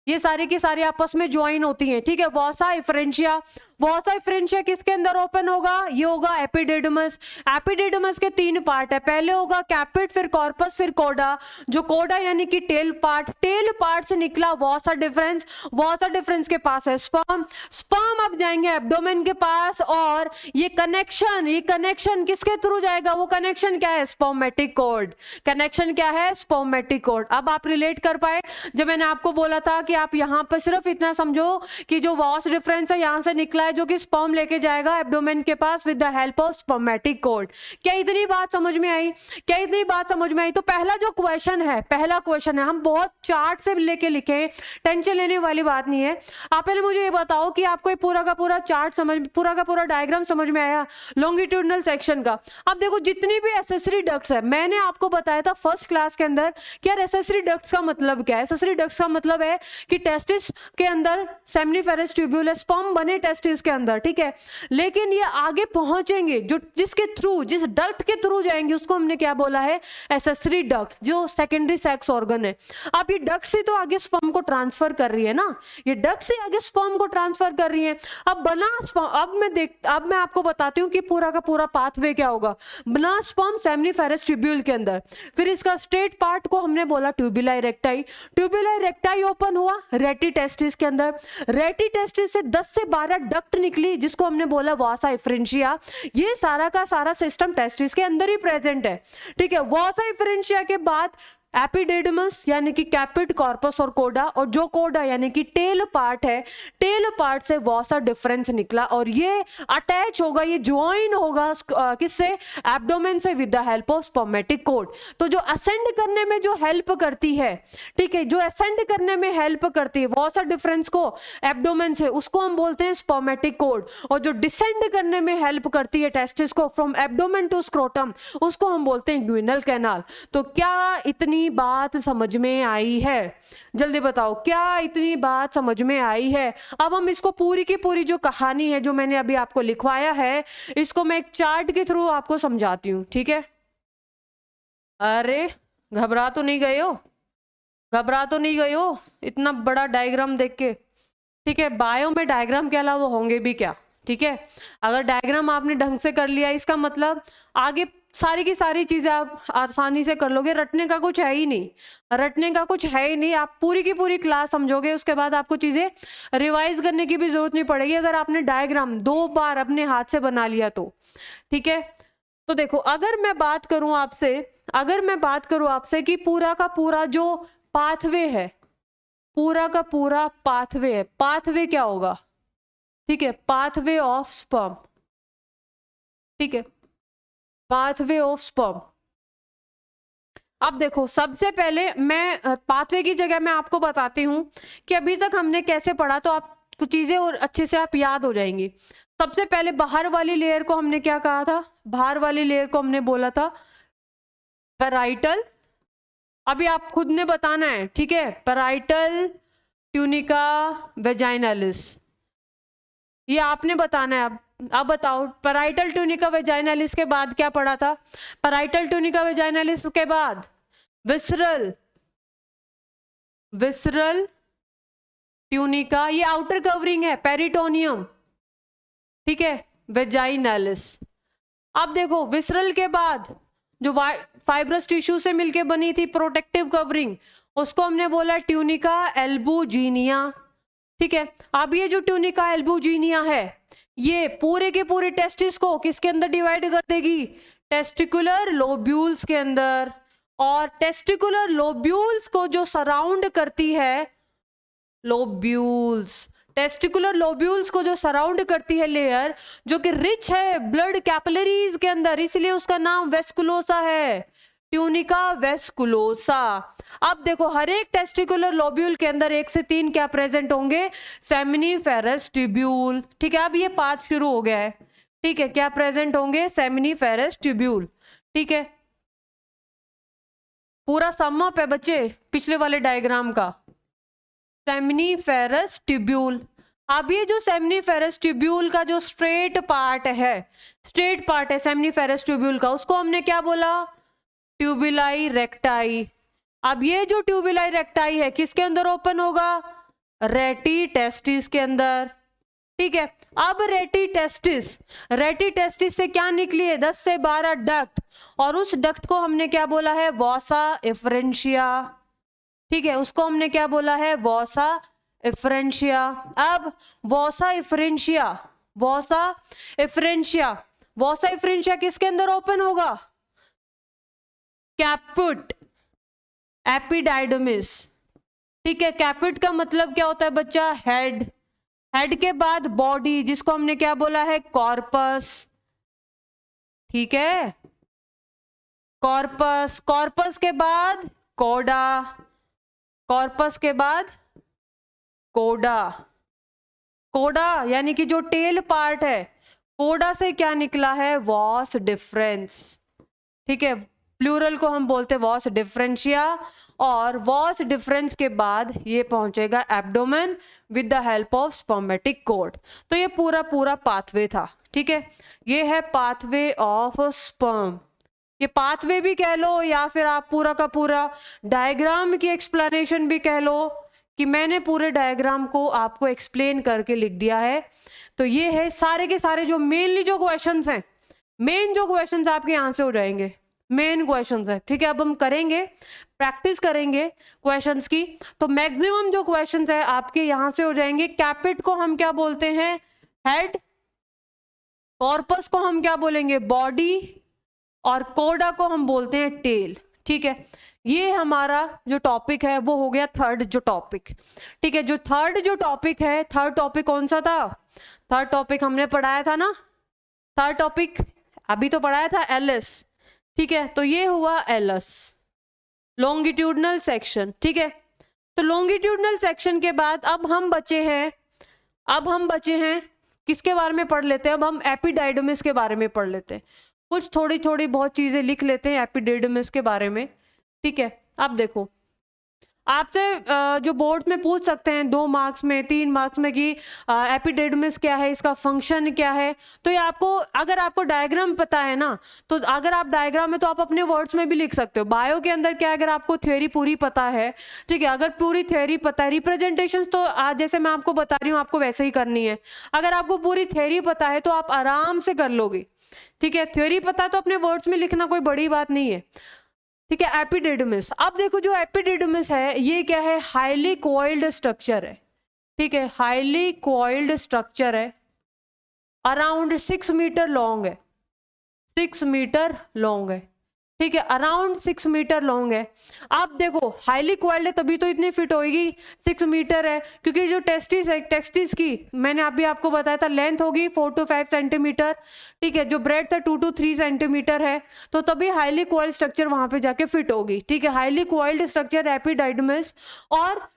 ये सारी की सारी आपस में ज्वाइन होती हैं, ठीक है। वॉसा इफरेंशिया, वॉसा इफरेंशिया किसके अंदर ओपन होगा, ये होगा एपिडिडमस। एपिडिडमस के 3 पार्ट है, पहले होगा कैपिट, फिर कॉर्पस, फिर कोडा। जो कोडा यानी कि टेल पार्ट, टेल पार्ट से निकला वॉसा डिफरेंस, वॉसा डिफरेंस के पास है स्पर्म, स्पर्म अब जाएंगे एब्डोमेन के पास, और ये कनेक्शन किसके थ्रू जाएगा, वो कनेक्शन क्या है, स्पर्मेटिक कॉर्ड, कनेक्शन क्या है, स्पर्मेटिक कॉर्ड। अब आप रिलेट कर पाए, जब मैंने आपको बोला था कि आप यहाँ पर सिर्फ इतना समझो कि जो वॉस डिफरेंस है यहां से निकला है, जो कि स्पर्म लेके जाएगा एब्डोमेन के पास with the help of spermatic cord. क्या इतनी बात समझ में आई, क्या इतनी बात समझ में आई। तो पहला जो क्वेश्चन है, पहला क्वेश्चन है, हम बहुत चार्ट से लेके लिखे, टेंशन लेने वाली बात नहीं है। आप पहले मुझे ये बताओ कि आपको ये पूरा का पूरा चार्ट समझ, पूरा का पूरा डायग्राम समझ में आया लॉन्गिट्यूडनल सेक्शन का। अब देखो जितनी भी एसेसरी डक्ट्स है, मैंने आपको बताया था फर्स्ट क्लास के अंदर कि यार एसेसरी डक्ट्स का मतलब क्या है। एसेसरी डक्ट्स का मतलब है कि टेस्टिस के अंदर सेमिनिफेरस ट्यूब्यूल है, स्पर्म बने टेस्टिस टेस्टिस के अंदर, ठीक है। लेकिन ये आगे पहुंचेंगे, जो जिसके थ्रू, जिस डक्ट के थ्रू जाएंगे उसको हमने क्या बोला है, एसेसरी डक्ट, जो सेकेंडरी सेक्स ऑर्गन है। अब ये डक्ट से तो आगे स्पर्म को ट्रांसफर कर रही है ना, ये डक्ट से आगे स्पर्म को ट्रांसफर कर रही है। अब बना स्पर्म, अब मैं आपको बताती हूँ कि पूरा का पूरा पाथवे क्या होगा। बना स्पर्म सेमिनिफेरस ट्यूब्यूल के अंदर, फिर इसका स्ट्रेट पार्ट को हमने बोला ट्यूबुलाई रेक्टाई, ट्यूबुलाई रेक्टाई ओपन हुआ रेटी टेस्टिस के अंदर, रेटी टेस्टिस से 10 से 12 डक्ट निकली जिसको हमने बोला वासा इफ्रेंशिया। ये सारा का सारा सिस्टम टेस्टिस के अंदर ही प्रेजेंट है, ठीक है। वासा इफ्रेंशिया के बाद एपिडिडमस यानी कि कैपिट, कॉर्पस और कोडा, और जो कोडा यानी कि टेल पार्ट है, टेल पार्ट से वासा डिफरेंस निकला और ये अटैच होगा, ये ज्वाइन होगा किससे, एब्डोमेन से, with the help of spermatic code. तो जो असेंड करने में जो हेल्प करती है, ठीक है, जो असेंड करने में हेल्प करती है वासा डिफरेंस को एब्डोमेन से, उसको हम बोलते हैं स्पर्मेटिक कोड। और जो डिसेंड करने में हेल्प करती है टेस्टिस को फ्रॉम एब्डोमेन टू स्क्रोटम, उसको हम बोलते हैं यूरिनल कैनाल। तो क्या इतनी बात समझ में आई है? जल्दी बताओ, क्या इतनी बात समझ में आई है? अब हम इसको पूरी की पूरी जो कहानी है जो मैंने अभी आपको लिखवाया है, इसको मैं एक चार्ट के थ्रू आपको समझाती हूँ, ठीक है। अरे घबरा तो नहीं गए हो, घबरा तो नहीं गए हो इतना बड़ा डायग्राम देख के, ठीक है। बायो में डायग्राम के अलावा होंगे भी क्या, ठीक है। अगर डायग्राम आपने ढंग से कर लिया, इसका मतलब आगे सारी की सारी चीजें आप आसानी से कर लोगे। रटने का कुछ है ही नहीं, रटने का कुछ है ही नहीं। आप पूरी की पूरी क्लास समझोगे, उसके बाद आपको चीजें रिवाइज करने की भी जरूरत नहीं पड़ेगी अगर आपने डायग्राम 2 बार अपने हाथ से बना लिया तो, ठीक है। तो देखो, अगर मैं बात करूं आपसे कि पूरा का पूरा जो पाथवे है, पूरा का पूरा पाथवे है, पाथवे क्या होगा, ठीक है, पाथवे ऑफ स्पर्म, ठीक है, पाथवे ऑफ स्पर्म। अब देखो, सबसे पहले मैं पाथवे की जगह मैं आपको बताती हूँ कि अभी तक हमने कैसे पढ़ा, तो आप कुछ चीजें और अच्छे से आप याद हो जाएंगी। सबसे पहले बाहर वाली लेयर को हमने क्या कहा था, बाहर वाली लेयर को हमने बोला था पैराइटल, अभी आप खुद ने बताना है, ठीक है, पैराइटल ट्यूनिका वेजाइनालिस, ये आपने बताना है। अब बताओ, पैराइटल ट्यूनिका वेजाइनालिस के बाद क्या पढ़ा था, पैराइटल ट्यूनिका वेजाइनालिस के बाद विसरल ट्यूनिका, ये आउटर कवरिंग है, पेरिटोनियम, ठीक है, वेजाइनालिस। अब देखो, विसरल के बाद जो फाइब्रस टिश्यू से मिलके बनी थी प्रोटेक्टिव कवरिंग, उसको हमने बोला ट्यूनिका एल्बुजिनिया, ठीक है। अब ये जो ट्यूनिका एल्बुजिनिया है, ये पूरे के पूरे टेस्टिस को किसके अंदर डिवाइड कर देगी, टेस्टिकुलर लोब्यूल्स के अंदर। और टेस्टिकुलर लोब्यूल्स को जो सराउंड करती है, लोब्यूल्स, टेस्टिकुलर लोब्यूल्स को जो सराउंड करती है लेयर, जो कि रिच है ब्लड कैपिलरीज के अंदर, इसलिए उसका नाम वेस्कुलोसा है, ट्यूनिका वेस्कुलोसा। अब देखो, हर एक टेस्टिकुलर लोब्यूल के अंदर 1 से 3 क्या प्रेजेंट होंगे, सेमिनिफेरस ट्यूब्यूल, ठीक है। अब ये पाथ शुरू हो गया है, ठीक है, क्या प्रेजेंट होंगे, सेमिनिफेरस ट्यूब्यूल, ठीक है। पूरा सम अप है बच्चे पिछले वाले डायग्राम का, सेमिनिफेरस ट्यूब्यूल। अब ये जो सेमिनिफेरस ट्यूब्यूल का जो स्ट्रेट पार्ट है सेमिनिफेरस ट्यूब्यूल का, उसको हमने क्या बोला, ट्यूबुलाई रेक्टाई। अब ये जो ट्यूबुलाई रेक्टाई है किसके अंदर ओपन होगा, रेटी टेस्टिस के अंदर, ठीक है। अब रेटी टेस्टिस से क्या निकली है, 10 से 12 डक्ट, और उस डक्ट को हमने क्या बोला है, वॉसा इफ्रेंशिया, ठीक है, उसको हमने क्या बोला है, वॉसा इफ्रेंशिया। अब वॉसा इफ्रेंशिया किसके अंदर ओपन होगा, कैपिट एपिडाइडमिस, ठीक है। कैपिट का मतलब क्या होता है बच्चा, हेड के बाद बॉडी, जिसको हमने क्या बोला है, कॉर्पस, ठीक है, कॉर्पस के बाद कोडा, कोडा यानी कि जो टेल पार्ट है, कोडा से क्या निकला है, वॉस डिफरेंस, ठीक है, प्लूरल को हम बोलते हैं वॉस डिफरेंशिया, और वॉस डिफरेंस के बाद ये पहुंचेगा abdomen with the help of spermatic cord. तो ये पूरा पूरा पाथवे था, ठीक है। ये है पाथवे ऑफ स्पर्म। ये पाथवे भी कह लो या फिर आप पूरा का पूरा डायग्राम की एक्सप्लेनेशन भी कह लो, कि मैंने पूरे डायग्राम को आपको एक्सप्लेन करके लिख दिया है। तो ये है सारे के सारे जो मेनली जो क्वेश्चंस हैं, मेन जो क्वेश्चंस आपके यहाँ से हो जाएंगे, मेन क्वेश्चंस है, ठीक है। अब हम करेंगे, प्रैक्टिस करेंगे क्वेश्चंस की। तो मैक्सिमम जो क्वेश्चंस है आपके यहाँ से हो जाएंगे। कैपिट को हम क्या बोलते हैं? हेड। कॉर्पस को हम क्या बोलेंगे? बॉडी। और कोडा को हम बोलते हैं टेल, ठीक है। ये हमारा जो टॉपिक है वो हो गया थर्ड जो टॉपिक, ठीक है। जो थर्ड जो टॉपिक है, थर्ड टॉपिक कौन सा था? थर्ड टॉपिक हमने पढ़ाया था ना, थर्ड टॉपिक अभी तो पढ़ाया था एलएस, ठीक है। तो ये हुआ एलएस, लॉन्गिट्यूडनल सेक्शन, ठीक है। तो लॉन्गिट्यूडनल सेक्शन के बाद अब हम बचे हैं किसके बारे में पढ़ लेते हैं? अब हम एपिडाइडमिस के बारे में पढ़ लेते हैं। कुछ थोड़ी थोड़ी बहुत चीजें लिख लेते हैं एपिडाइडमिस के बारे में, ठीक है। अब देखो, आपसे जो बोर्ड में पूछ सकते हैं 2 मार्क्स में, 3 मार्क्स में कि एपिडाइडमिस क्या है, इसका फंक्शन क्या है। तो ये आपको, अगर आपको डायग्राम पता है ना, तो अगर आप डायग्राम में तो आप अपने वर्ड्स में भी लिख सकते हो। बायो के अंदर क्या है, अगर आपको थ्योरी पूरी पता है, ठीक है, अगर पूरी थ्योरी पता है, रिप्रेजेंटेशन तो जैसे मैं आपको बता रही हूँ आपको वैसे ही करनी है। अगर आपको पूरी थ्योरी पता है तो आप आराम से कर लोगे, ठीक है। थ्योरी पता तो अपने वर्ड्स में लिखना कोई बड़ी बात नहीं है, ठीक है। एपिडिडमिस, अब देखो जो एपिडिडमिस है ये क्या है? हाईली कॉइल्ड स्ट्रक्चर है, ठीक है। हाईली कॉइल्ड स्ट्रक्चर है, अराउंड 6 मीटर लॉन्ग है, 6 मीटर लॉन्ग है, ठीक है। अराउंड 6 मीटर लॉन्ग है। आप देखो हाईली कॉइल्ड है तभी तो इतनी फिट होगी, 6 मीटर है, क्योंकि जो टेस्टिस है, टेस्टिस की मैंने अभी आपको बताया था लेंथ होगी 4 to 5 सेंटीमीटर, ठीक है। जो ब्रेड था 2 to 3 सेंटीमीटर है, तो तभी हाईली कॉइल्ड स्ट्रक्चर वहां पे जाके फिट होगी, ठीक है। हाईली कॉइल्ड स्ट्रक्चर एपिडाइडमिस, और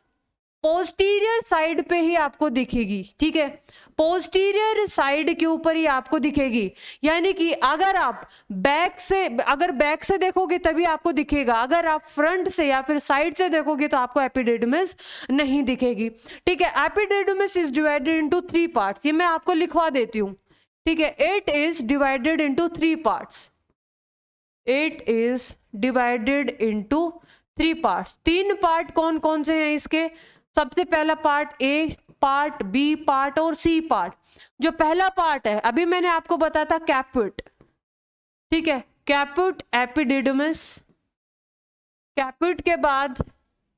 पोस्टीरियर साइड पे ही आपको दिखेगी, ठीक है। पोस्टीरियर साइड के ऊपर ही आपको दिखेगी, यानी कि अगर आप बैक से देखोगे तभी आपको दिखेगा, अगर आप फ्रंट से या फिर साइड से देखोगे तो आपको एपिडिडमिस नहीं दिखेगी, ठीक है। Epididymis is divided into 3 parts, ये मैं आपको लिखवा देती हूँ, ठीक है। It is divided into 3 parts, it is divided into 3 parts. 3 part कौन कौन से हैं इसके? सबसे पहला part A part, B part और सी पार्ट। जो पहला पार्ट है अभी मैंने आपको बताया था कैपिट, ठीक है। कैपिट एपिडिडमिस, कैपिट के बाद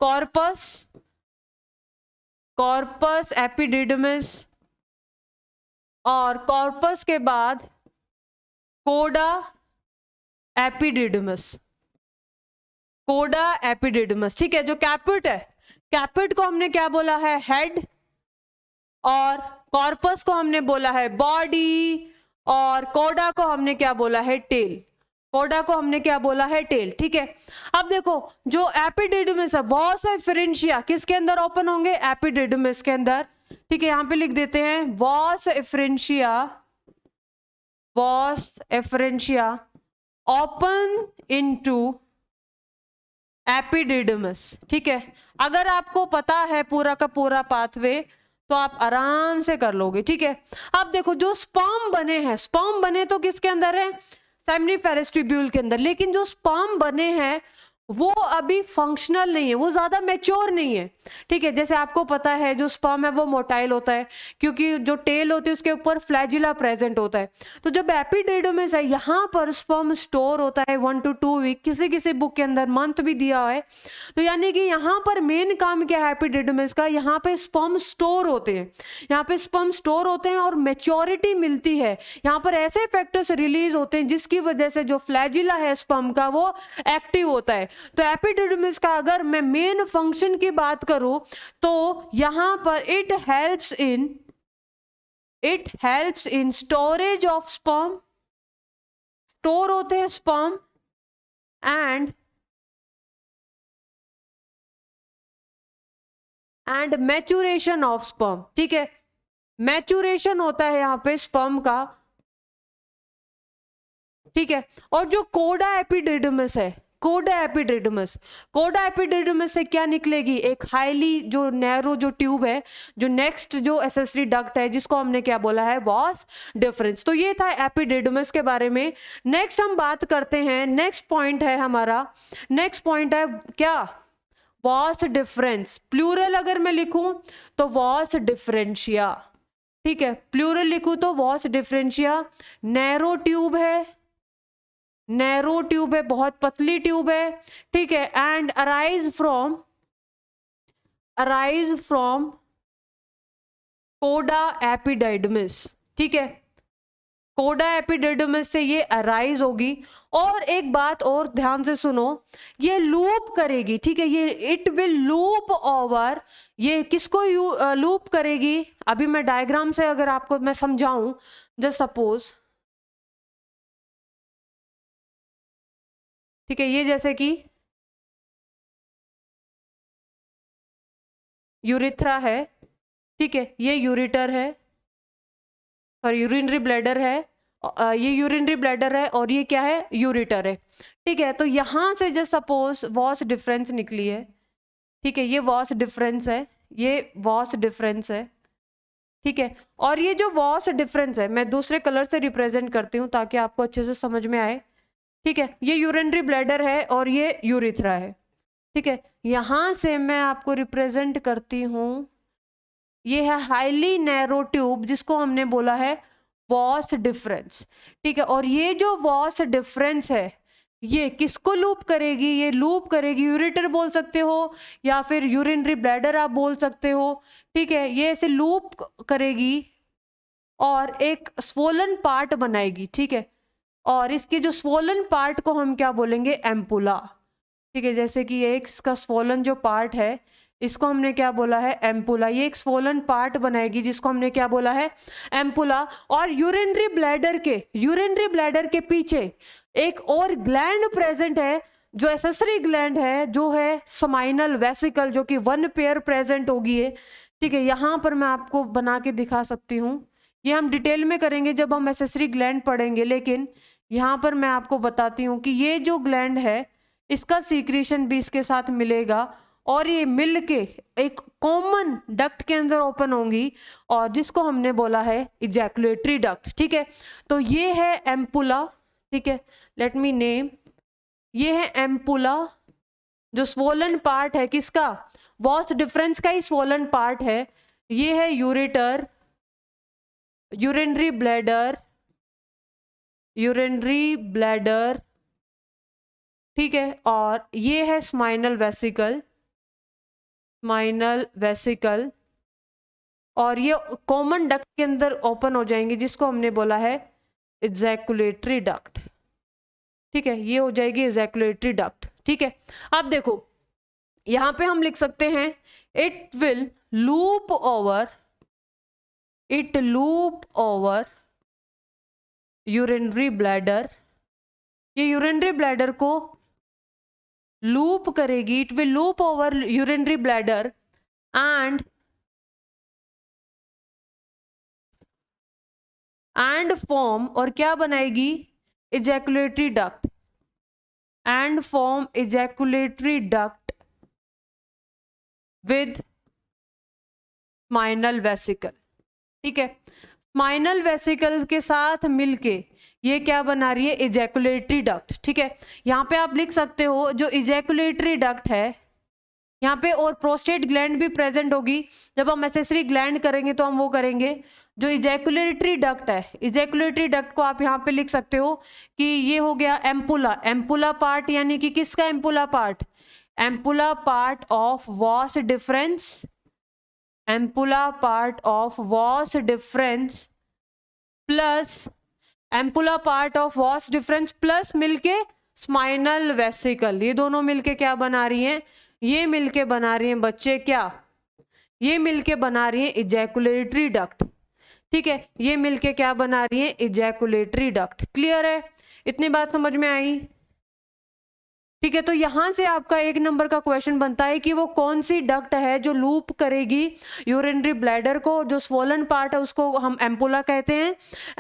कॉर्पस, कॉर्पस एपिडिडमिस, और कॉर्पस के बाद कोडा एपिडिडमिस, कोडा एपिडिडमिस, ठीक है। जो कैपिट है, कैपिट को हमने क्या बोला है? हेड, और कॉर्पस को हमने बोला है बॉडी, और कोडा को हमने क्या बोला है? टेल। कोडा को हमने क्या बोला है? टेल, ठीक है। अब देखो जो एपिडिडमिस है, वॉस एफरेंशिया किसके अंदर ओपन होंगे? एपिडिडमिस के अंदर, ठीक है। यहां पे लिख देते हैं vas efferentia, vas efferentia open into epididymis, ठीक है। अगर आपको पता है पूरा का पूरा पाथवे तो आप आराम से कर लोगे, ठीक है। अब देखो जो स्पर्म बने हैं, स्पर्म बने तो किसके अंदर है? सेमिनिफेरस ट्यूब्यूल के अंदर, लेकिन जो स्पर्म बने हैं वो अभी फंक्शनल नहीं है, वो ज्यादा मैच्योर नहीं है, ठीक है। जैसे आपको पता है जो स्पर्म है वो मोटाइल होता है, क्योंकि जो टेल होती है उसके ऊपर फ्लैजिला प्रेजेंट होता है। तो जब एपिडिडमिस है यहाँ पर स्पर्म स्टोर होता है 1 to 2 वीक, किसी किसी बुक के अंदर मंथ भी दिया है। तो यानी कि यहाँ पर मेन काम क्या है एपिडिडमिस का? यहाँ पे स्पर्म स्टोर होते हैं, यहाँ पे स्पर्म स्टोर होते हैं और मेच्योरिटी मिलती है। यहाँ पर ऐसे फैक्टर्स रिलीज होते हैं जिसकी वजह से जो फ्लैजिला है स्पर्म का वो एक्टिव होता है। तो एपिडिडमिस का अगर मैं मेन फंक्शन की बात करूं तो यहां पर it helps in storage of sperm, store होते हैं sperm, and maturation of sperm, ठीक है। मैच्योरेशन होता है यहां पे स्पर्म का, ठीक है। और जो कोडा एपिडिडमिस है, कोडा एपिडिडमिस, कोडा एपिडिडमिस से क्या निकलेगी, एक हाईली जो नैरो जो ट्यूब है, जो नेक्स्ट जो एसेसरी डक्ट है जिसको हमने क्या बोला है, वॉस डिफरेंस। तो ये था एपिडिडमिस के बारे में। नेक्स्ट हम बात करते हैं, नेक्स्ट पॉइंट है हमारा, नेक्स्ट पॉइंट है क्या, वॉस डिफरेंस। प्लूरल अगर मैं लिखूं तो वॉस डिफरेंशिया, ठीक है, प्लूरल लिखूं तो वॉस डिफरेंशिया। नैरो ट्यूब है, नैरो ट्यूब है, बहुत पतली ट्यूब है, ठीक है, एंड अराइज फ्रॉम कोडा एपिडिडमिस, ठीक है, कोडा एपिडिडमिस से ये अराइज होगी। और एक बात और ध्यान से सुनो, ये लूप करेगी, ठीक है, ये इट विल लूप ओवर, ये किसको लूप करेगी, अभी मैं डायग्राम से अगर आपको मैं समझाऊं, जस्ट सपोज, ठीक है, ये जैसे कि यूरिथ्रा है, ठीक है, ये यूरिटर है और यूरिनरी ब्लैडर है, ये यूरिनरी ब्लैडर है और ये क्या है, यूरिटर है, ठीक है। तो यहां से जस्ट सपोज वॉस डिफरेंस निकली है, ठीक है, ये वॉस डिफरेंस है, ये वॉस डिफरेंस है, ठीक है। और ये जो वॉस डिफरेंस है मैं दूसरे कलर से रिप्रेजेंट करती हूँ ताकि आपको अच्छे से समझ में आए, ठीक है, ये यूरिनरी ब्लैडर है और ये यूरिथ्रा है, ठीक है। यहां से मैं आपको रिप्रेजेंट करती हूँ, ये है हाईली नैरो ट्यूब जिसको हमने बोला है वॉस डिफरेंस, ठीक है। और ये जो वॉस डिफरेंस है ये किसको लूप करेगी, ये लूप करेगी, यूरिटर बोल सकते हो या फिर यूरिनरी ब्लैडर आप बोल सकते हो, ठीक है, ये ऐसे लूप करेगी और एक स्वोलन पार्ट बनाएगी, ठीक है। और इसके जो स्वोलन पार्ट को हम क्या बोलेंगे, एम्पुला, ठीक है, जैसे कि ये इसका स्वोलन जो पार्ट है इसको हमने क्या बोला है, एम्पुला, ये एक स्वोलन पार्ट बनाएगी जिसको हमने क्या बोला है, एम्पुला। और यूरिनरी ब्लैडर के पीछे एक और ग्लैंड प्रेजेंट है जो एसेसरी ग्लैंड है, जो है स्माइनल वेसिकल, जो कि 1 पेयर प्रेजेंट होगी है, ठीक है। यहां पर मैं आपको बना के दिखा सकती हूँ, ये हम डिटेल में करेंगे जब हम एसेसरी ग्लैंड पढ़ेंगे, लेकिन यहाँ पर मैं आपको बताती हूँ कि ये जो ग्लैंड है इसका सीक्रेशन भी इसके साथ मिलेगा और ये मिलके एक कॉमन डक्ट के अंदर ओपन होंगी और जिसको हमने बोला है इजैकुलेटरी डक्ट, ठीक है। तो ये है एम्पुला, ठीक है, लेट मी नेम, ये है एम्पुला जो स्वोलन पार्ट है किसका, वॉस डिफरेंस का ही स्वोलन पार्ट है। ये है यूरेटर, यूरिनरी ब्लैडर, ठीक है, और ये है स्माइनल वेसिकल, और ये कॉमन डक्ट के अंदर ओपन हो जाएंगे जिसको हमने बोला है इजैकुलेटरी डक्ट, ठीक है, ये हो जाएगी इजैकुलेटरी डक्ट, ठीक है। अब देखो यहां पे हम लिख सकते हैं it will loop over urinary bladder, ये यूरिनरी ब्लैडर को लूप करेगी, it will loop over urinary bladder and form, और क्या बनाएगी, ejaculatory duct, and form ejaculatory duct with seminal vesicle, ठीक है। स्माइनल वेसिकल के साथ मिलके ये क्या बना रही है, इजैकुलेटरी डक्ट, ठीक है। यहाँ पे आप लिख सकते हो जो इजैकुलेटरी डक्ट है यहाँ पे, और प्रोस्टेट ग्लैंड भी प्रेजेंट होगी, जब हम एसेसरी ग्लैंड करेंगे तो हम वो करेंगे। जो इजैकुलेटरी डक्ट है, इजैकुलेटरी डक्ट को आप यहाँ पे लिख सकते हो कि ये हो गया एम्पुला पार्ट, यानी कि किसका ampulla part, ampulla part of was difference, ampulla part of was difference plus ampulla part of was difference plus मिलके स्माइनल वेसिकल, ये दोनों मिलके क्या बना रही हैं, ये मिलके बना रही हैं बच्चे क्या, ये मिलके बना रही हैं इजैकुलेटरी डक्ट, ठीक है, ये मिलके क्या बना रही हैं, इजैकुलेटरी डक्ट। क्लियर है, इतनी बात समझ में आई। ठीक है, तो यहां से आपका 1 नंबर का क्वेश्चन बनता है कि वो कौन सी डक्ट है जो लूप करेगी यूरिनरी ब्लैडर को। जो स्वोलन पार्ट है उसको हम एम्पुला कहते हैं।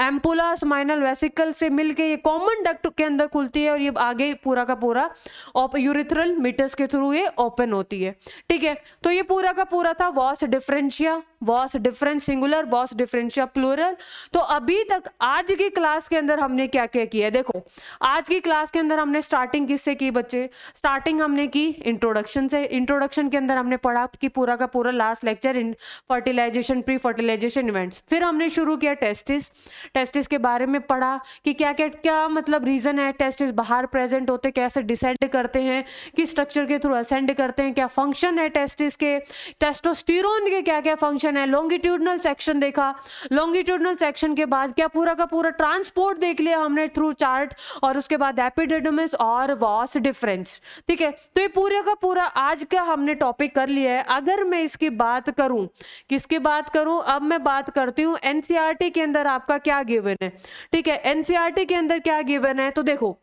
एम्पुला स्माइनल वेसिकल से मिलके ये कॉमन डक्ट के अंदर खुलती है और ये आगे पूरा का पूरा यूरिथ्रल मीटर्स के थ्रू ये ओपन होती है। ठीक है, तो ये पूरा का पूरा था vas deferentia, vas deferens singular, vas deferentia plural. तो अभी तक आज की क्लास के अंदर हमने क्या क्या किया, देखो आज की क्लास के अंदर हमने स्टार्टिंग किससे की बच्चे, स्टार्टिंग हमने की इंट्रोडक्शन से। इंट्रोडक्शन के अंदर हमने पढ़ा कि पूरा का पूरा last lecture in fertilisation, pre fertilisation events. फिर हमने शुरू किया टेस्टिस, टेस्टिस के बारे में पढ़ा कि क्या क्या क्या मतलब रीजन है टेस्टिस बाहर प्रेजेंट होते, कैसे डिसेंड करते हैं, किस स्ट्रक्चर के थ्रू असेंड करते हैं, क्या फंक्शन है टेस्टिस के, टेस्टोस्टेरोन के क्या क्या फंक्शन है। लॉन्गिट्यूडनल सेक्शन देखा, लॉन्गिट्यूडनल सेक्शन के बाद क्या पूरा का पूरा ट्रांसपोर्ट देख लिया हमने थ्रू चार्ट, और उसके बाद एपिडिडमिस और वॉस डिफरेंस। ठीक है, तो ये पूरे का पूरा आज का हमने टॉपिक कर लिया है। अगर मैं इसकी बात करूं, किसकी बात करूं, अब मैं बात करती हूं एनसीईआरटी के अंदर आपका क्या गिवन है। ठीक है, एनसीईआरटी के अंदर क्या गिवन है, तो देखो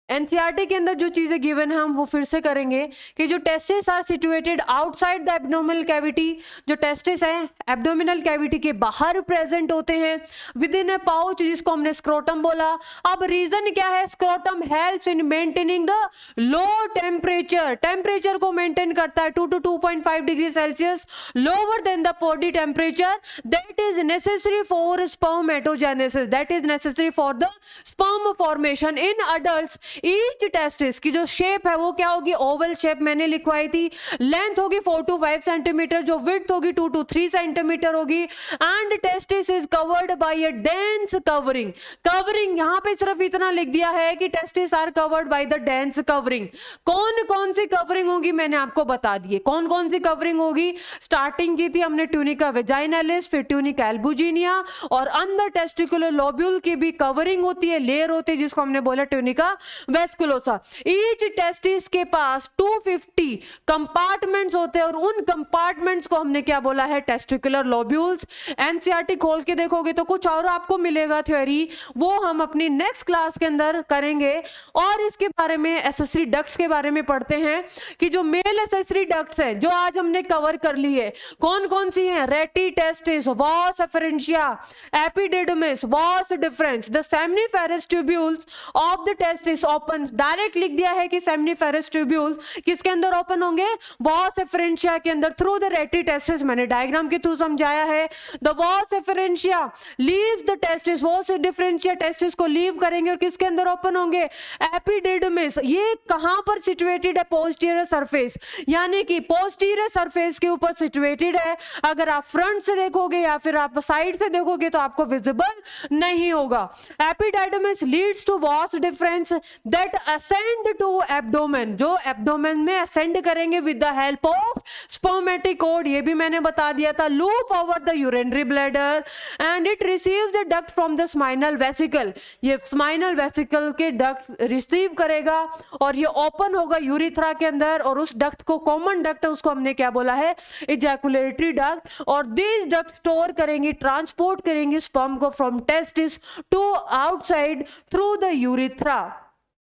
एनसीईआरटी के अंदर जो चीजें गिवन है हम वो फिर से करेंगे कि जो testis are situated outside the abdominal cavity, जो टेस्टिस है एब्डोमिनल कैविटी के बाहर प्रेजेंट होते हैं विद इन ए पाउच, जिसको हमने स्क्रोटम बोला। अब रीजन क्या है, scrotum helps in maintaining the low temperature, temperature को मेंटेन करता है 2 to 2.5 degree Celsius lower than the body temperature, that is necessary for spermatogenesis, that is necessary for the sperm formation in adults. Each testis की जो shape है वो क्या होगी, Oval shape मैंने लिखवाई थी। लेंथ होगी 4 to 5 सेंटीमीटर, जो विड्थ होगी 2 to 3 सेंटीमीटर होगी। And testis is covered by a dense covering, covering यहां पे सिर्फ इतना लिख दिया है कि testis are covered by the dense covering. कौन कौन सी कवरिंग होगी मैंने आपको बता दिए, कौन कौन सी कवरिंग होगी। स्टार्टिंग की थी हमने ट्यूनिका वेजाइनालिस, फिर ट्यूनिका एल्बुजिनिया, और अंदर टेस्टिकुलर लोब्यूल की भी कवरिंग होती है, लेयर होती है, जिसको हमने बोला ट्यूनिका वेस्कुलोसा। ईच टेस्टिस के पास 250 कंपार्टमेंट्स होते हैं और उन कंपार्टमेंट्स को हमने क्या बोला है, टेस्टिकुलर लोब्यूल्स। एनसीईआरटी खोल के देखोगे तो कुछ और आपको मिलेगा थ्योरी, वो हम अपनी नेक्स्ट क्लास के अंदर करेंगे। और इसके बारे में एसेसरी डक्ट्स के बारे में पढ़ते हैं कि जो मेल एसेसरी डक्ट्स हैं जो आज हमने कवर कर ली है, कौन कौन सी हैं, रेटी टेस्टिस, वास efferentia, epididymis, vas deferens, the seminiferous tubules of the testis open. Direct लिख दिया है कि सेमनीफेरस ट्यूब्यूल्स किसके अंदर ओपन होंगे, वास एफरेंशिया के अंदर थ्रू द रेटी टेस्टिस। मैंने डायग्राम के थ्रू समझाया है। द वास एफरेंशिया लीव द टेस्टिस, वास डिफरेंशिया टेस्टिस को लीव करेंगे और किसके अंदर ओपन होंगे, एपिडिडमिस। ये कहां पर सिचुएटेड है, पोस्टीरियर सरफेस, यानी कि पोस्टीरियर सरफेस के ऊपर सिचुएटेड है। अगर आप फ्रंट से देखोगे या फिर आप साइड से देखोगे तो आपको विजिबल नहीं होगा। Epididymis leads to vas deferens that ascend to abdomen, जो एब्डोमेन में असेंड करेंगे with the help of spermatic cord, ये भी मैंने बता दिया था। Loop over the urinary bladder and it receives the duct from the seminal vesicle, ये स्माइनल वेसिकल के डक्ट रिसीव करेगा और ये ओपन होगा यूरिथ्रा के अंदर, और उस डक्ट को कॉमन डक्ट है उसको हमने क्या बोला है, इजैकुलेटरी डक्ट। और दिस डक्ट स्टोर करेंगी, ट्रांसपोर्ट करेंगी स्पर्म को from testis to outside through the urethra.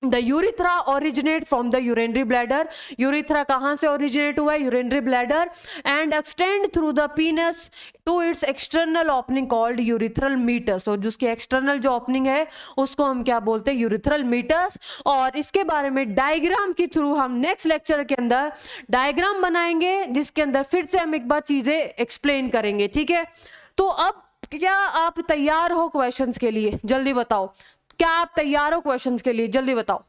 The urethra originate from the urinary bladder, urethra कहाँ से originate हुआ है, urinary bladder, and extend through the penis to its external opening called urethral meatus। और जिसकी external जो opening है उसको हम क्या बोलते हैं, urethral meatus। और इसके बारे में डायग्राम के थ्रू हम नेक्स्ट लेक्चर के अंदर डायग्राम बनाएंगे, जिसके अंदर फिर से हम एक बार चीजें एक्सप्लेन करेंगे। ठीक है, तो अब क्या आप तैयार हो क्वेश्चंस के लिए, जल्दी बताओ, क्या आप तैयार हो क्वेश्चंस के लिए, जल्दी बताओ।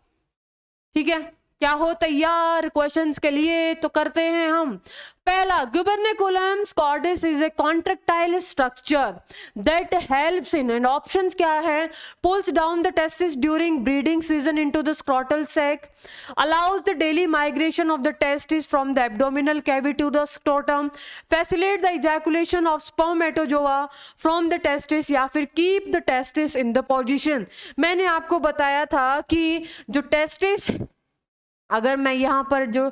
ठीक है, क्या हो तैयार क्वेश्चंस के लिए, तो करते हैं हम। पहला, gubernaculum cordis is a contractile structure that helps in, and options क्या है, pulls down the testis during breeding season into the scrotal sac, allows the daily migration of the testis from the abdominal cavity to the scrotum, facilitate the ejaculation of spermatozoa from the testis, या फिर keep the testis in the position। मैंने आपको बताया था कि जो testis, अगर मैं यहाँ पर जो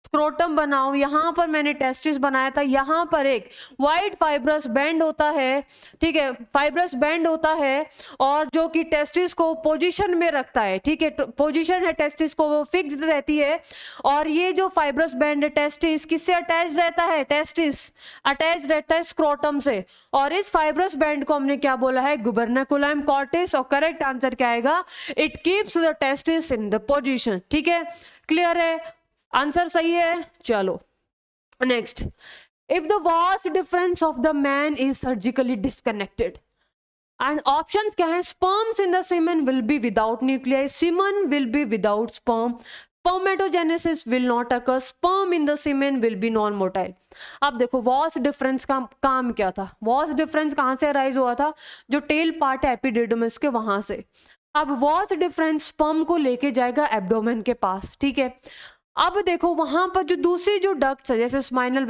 स्क्रोटम बनाओ, यहाँ पर मैंने टेस्टिस बनाया था, यहाँ पर एक वाइट फाइब्रस बैंड होता है, ठीक है, फाइब्रस बैंड होता है और जो कि टेस्टिस को पोजीशन में रखता है, ठीक है, पोजीशन है टेस्टिस को, वो फिक्स्ड रहती है। और ये जो फाइब्रस बैंड है टेस्टिस किससे अटैच रहता है, टेस्टिस अटैच रहता है स्क्रोटम से। और इस फाइब्रस बैंड को हमने क्या बोला है, गुबर्नाकुलम कॉर्टिस। और करेक्ट आंसर क्या आएगा, it keeps the testis in the position. ठीक है, क्लियर है, आंसर सही है। चलो next, if the vas deferens of the man is surgically disconnected and options क्या है, sperms in the semen will be without nuclei, semen will be without sperm, spermatogenesis will not occur, sperm in the semen will be non motile. अब देखो was deferens का काम क्या था, was difference कहां से अराइज हुआ था, जो टेल पार्ट है एपिडिडमिस के वहां से। अब वॉस डिफरेंस स्पर्म को लेके जाएगा एब्डोमेन के पास, ठीक है। अब देखो वहां पर जो दूसरी जो डक्ट्स है, जैसे स्पाइनल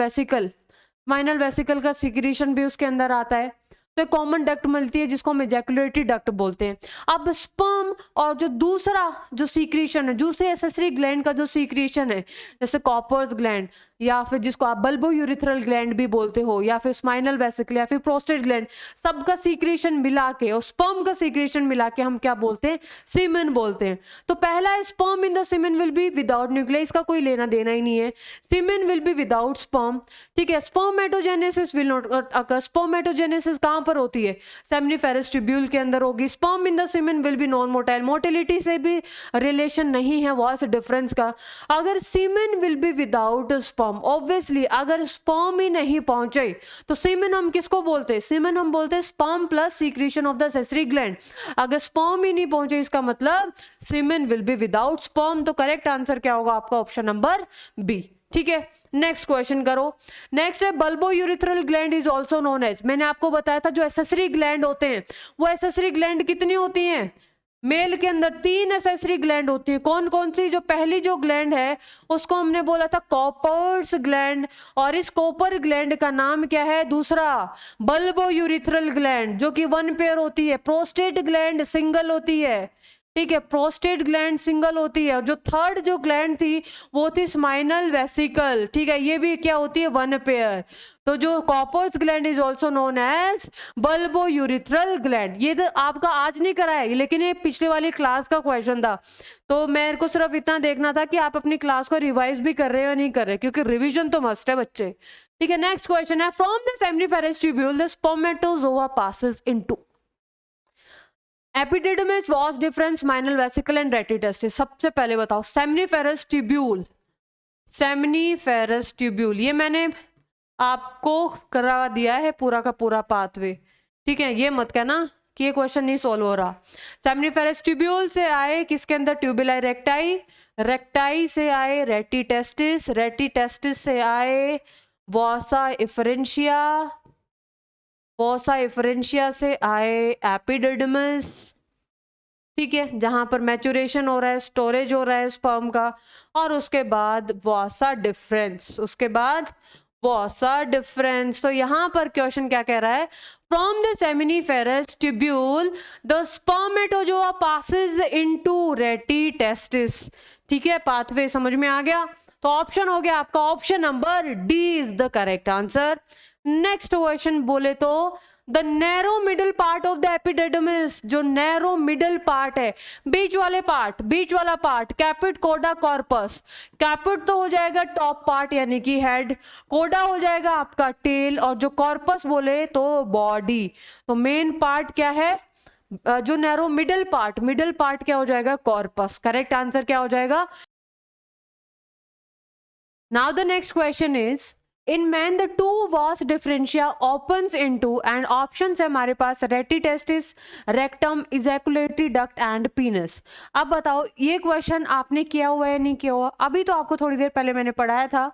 वेसिकल का सिक्रीशन भी उसके अंदर आता है, तो कॉमन डक्ट मिलती है जिसको हम एजैकुलेटरी डक्ट बोलते हैं। अब स्पर्म और जो दूसरा जो सीक्रेशन है, दूसरे एसेसरी ग्लैंड का जो सीक्रेशन है, जैसे कॉपर्स ग्लैंड या फिर जिसको आप बल्बो यूरिथ्रल ग्लैंड भी बोलते हो, या फिर स्पाइनल वेसिकल या फिर प्रोस्टेट ग्लैंड, सबका सीक्रेशन मिला के और स्पर्म का सीक्रेशन मिला के हम क्या बोलते हैं, सीमेन बोलते हैं। तो पहला है sperm in the semen will be without nucleus, इसका कोई लेना देना ही नहीं है, semen will be without sperm, ठीक है। Spermatogenesis will not occur, spermatogenesis कहां पर होती है, सेमिनिफेरस ट्यूब्यूल के अंदर होगी। Sperm in the semen will be non motile, motility से भी रिलेशन नहीं है वॉस डिफरेंस का। अगर semen will be without sperm, obviously अगर स्पर्म ही नहीं पहुंचे तो सीमेन हम किसको बोलते हैं, सीमेन हम बोलते हैं sperm plus secretion of the accessory gland. अगर स्पर्म ही नहीं पहुंचे इसका मतलब semen will be without sperm. तो करेक्ट आंसर क्या होगा आपका, ऑप्शन नंबर बी। ठीक है, नेक्स्ट क्वेश्चन करो। नेक्स्ट है bulbo urethral gland is also known as, मैंने आपको बताया था जो एसेसरी ग्लैंड होते हैं वो एसेसरी ग्लैंड कितनी होती हैं, मेल के अंदर 3 एसेसरी ग्लैंड होती है। कौन कौन सी, जो पहली जो ग्लैंड है उसको हमने बोला था कॉपर्स ग्लैंड, और इस कॉपर ग्लैंड का नाम क्या है, दूसरा बल्बो यूरिथ्रल ग्लैंड, जो कि 1 पेयर होती है। प्रोस्टेट ग्लैंड सिंगल होती है, ठीक है, प्रोस्टेट ग्लैंड सिंगल होती है। और जो थर्ड जो ग्लैंड थी वो थी स्पाइनल वेसिकल, ठीक है, ये भी क्या होती है, 1 पेयर। तो जो Cowper's gland is also known as bulbo urethral gland. ये तो आपका आज नहीं करा है, लेकिन ये पिछले वाली क्लास का क्वेश्चन था, तो मेरे को सिर्फ इतना देखना था कि आप अपनी क्लास को रिवाइज भी कर रहे हो या नहीं कर रहे, क्योंकि रिविजन तो मस्ट है बच्चे। ठीक है, नेक्स्ट क्वेश्चन है, from the seminiferous tubule the spermatozoa passes into epididymis, vas difference, spinal vesicle and rete testis. सबसे पहले बताओ सेमिनिफेरस ट्यूब्यूल, सेमिनिफेरस ट्यूब्यूल ये मैंने आपको करा दिया है पूरा का पूरा पाथवे, ठीक है, ये मत कहना कि ये क्वेश्चन नहीं सोल्व हो रहा। सेमिनिफेरस ट्यूब्यूल से आए किसके अंदर, ट्यूबुलाई रेक्टाई, रेक्टाई से आए रेटिटेस्टिस, रेटिटेस्टिस से आए वॉसा इफरेंशिया, वॉसा इफरेंशिया से आए एपिडिडमिस, ठीक है, जहां पर मैचुरेशन हो रहा है, स्टोरेज हो रहा है स्पर्म का। और उसके बाद वॉसा डिफरेंस, उसके बाद वॉसा डिफरेंस। तो यहां पर क्वेश्चन क्या कह रहा है, from the seminiferous tubule the spermatozoa passes into rete testis, ठीक है, पाथवे समझ में आ गया। तो ऑप्शन हो गया आपका option number D is the correct answer. Next question बोले तो the narrow middle part of the epididymis, जो नैरो मिडल पार्ट है, बीच वाले पार्ट, बीच वाला पार्ट, कैपिट कोडा कॉर्पस, कैपिट तो हो जाएगा टॉप पार्ट यानी कि हेड, कोडा हो जाएगा आपका टेल, और जो कॉर्पस बोले तो बॉडी। तो मेन पार्ट क्या है, जो नैरो मिडल पार्ट क्या हो जाएगा, कॉर्पस। करेक्ट आंसर क्या हो जाएगा। Now the next question is in man the 2 vas differentia opens into, and option है हमारे पास rete testis, rectum, ejaculatory duct and penis. अब बताओ ये क्वेश्चन आपने किया हुआ है नहीं किया हुआ, अभी तो आपको थोड़ी देर पहले मैंने पढ़ाया था।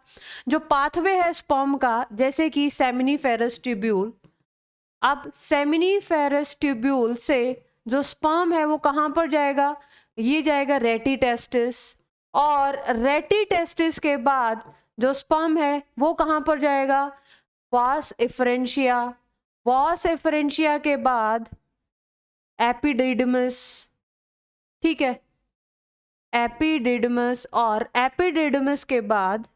जो पाथवे है स्पर्म का, जैसे कि सेमिनिफेरस ट्यूब्यूल, अब सेमिनिफेरस ट्यूब्यूल से जो स्पर्म है वो कहाँ पर जाएगा, ये जाएगा रेटिटेस्टिस, और रेटिटेस्टिस के बाद जो स्पर्म है वो कहां पर जाएगा, वास इफरेंशिया, वास इफरेंशिया के बाद एपिडिडमिस, ठीक है, एपिडिडमिस, और एपिडिडमिस के बाद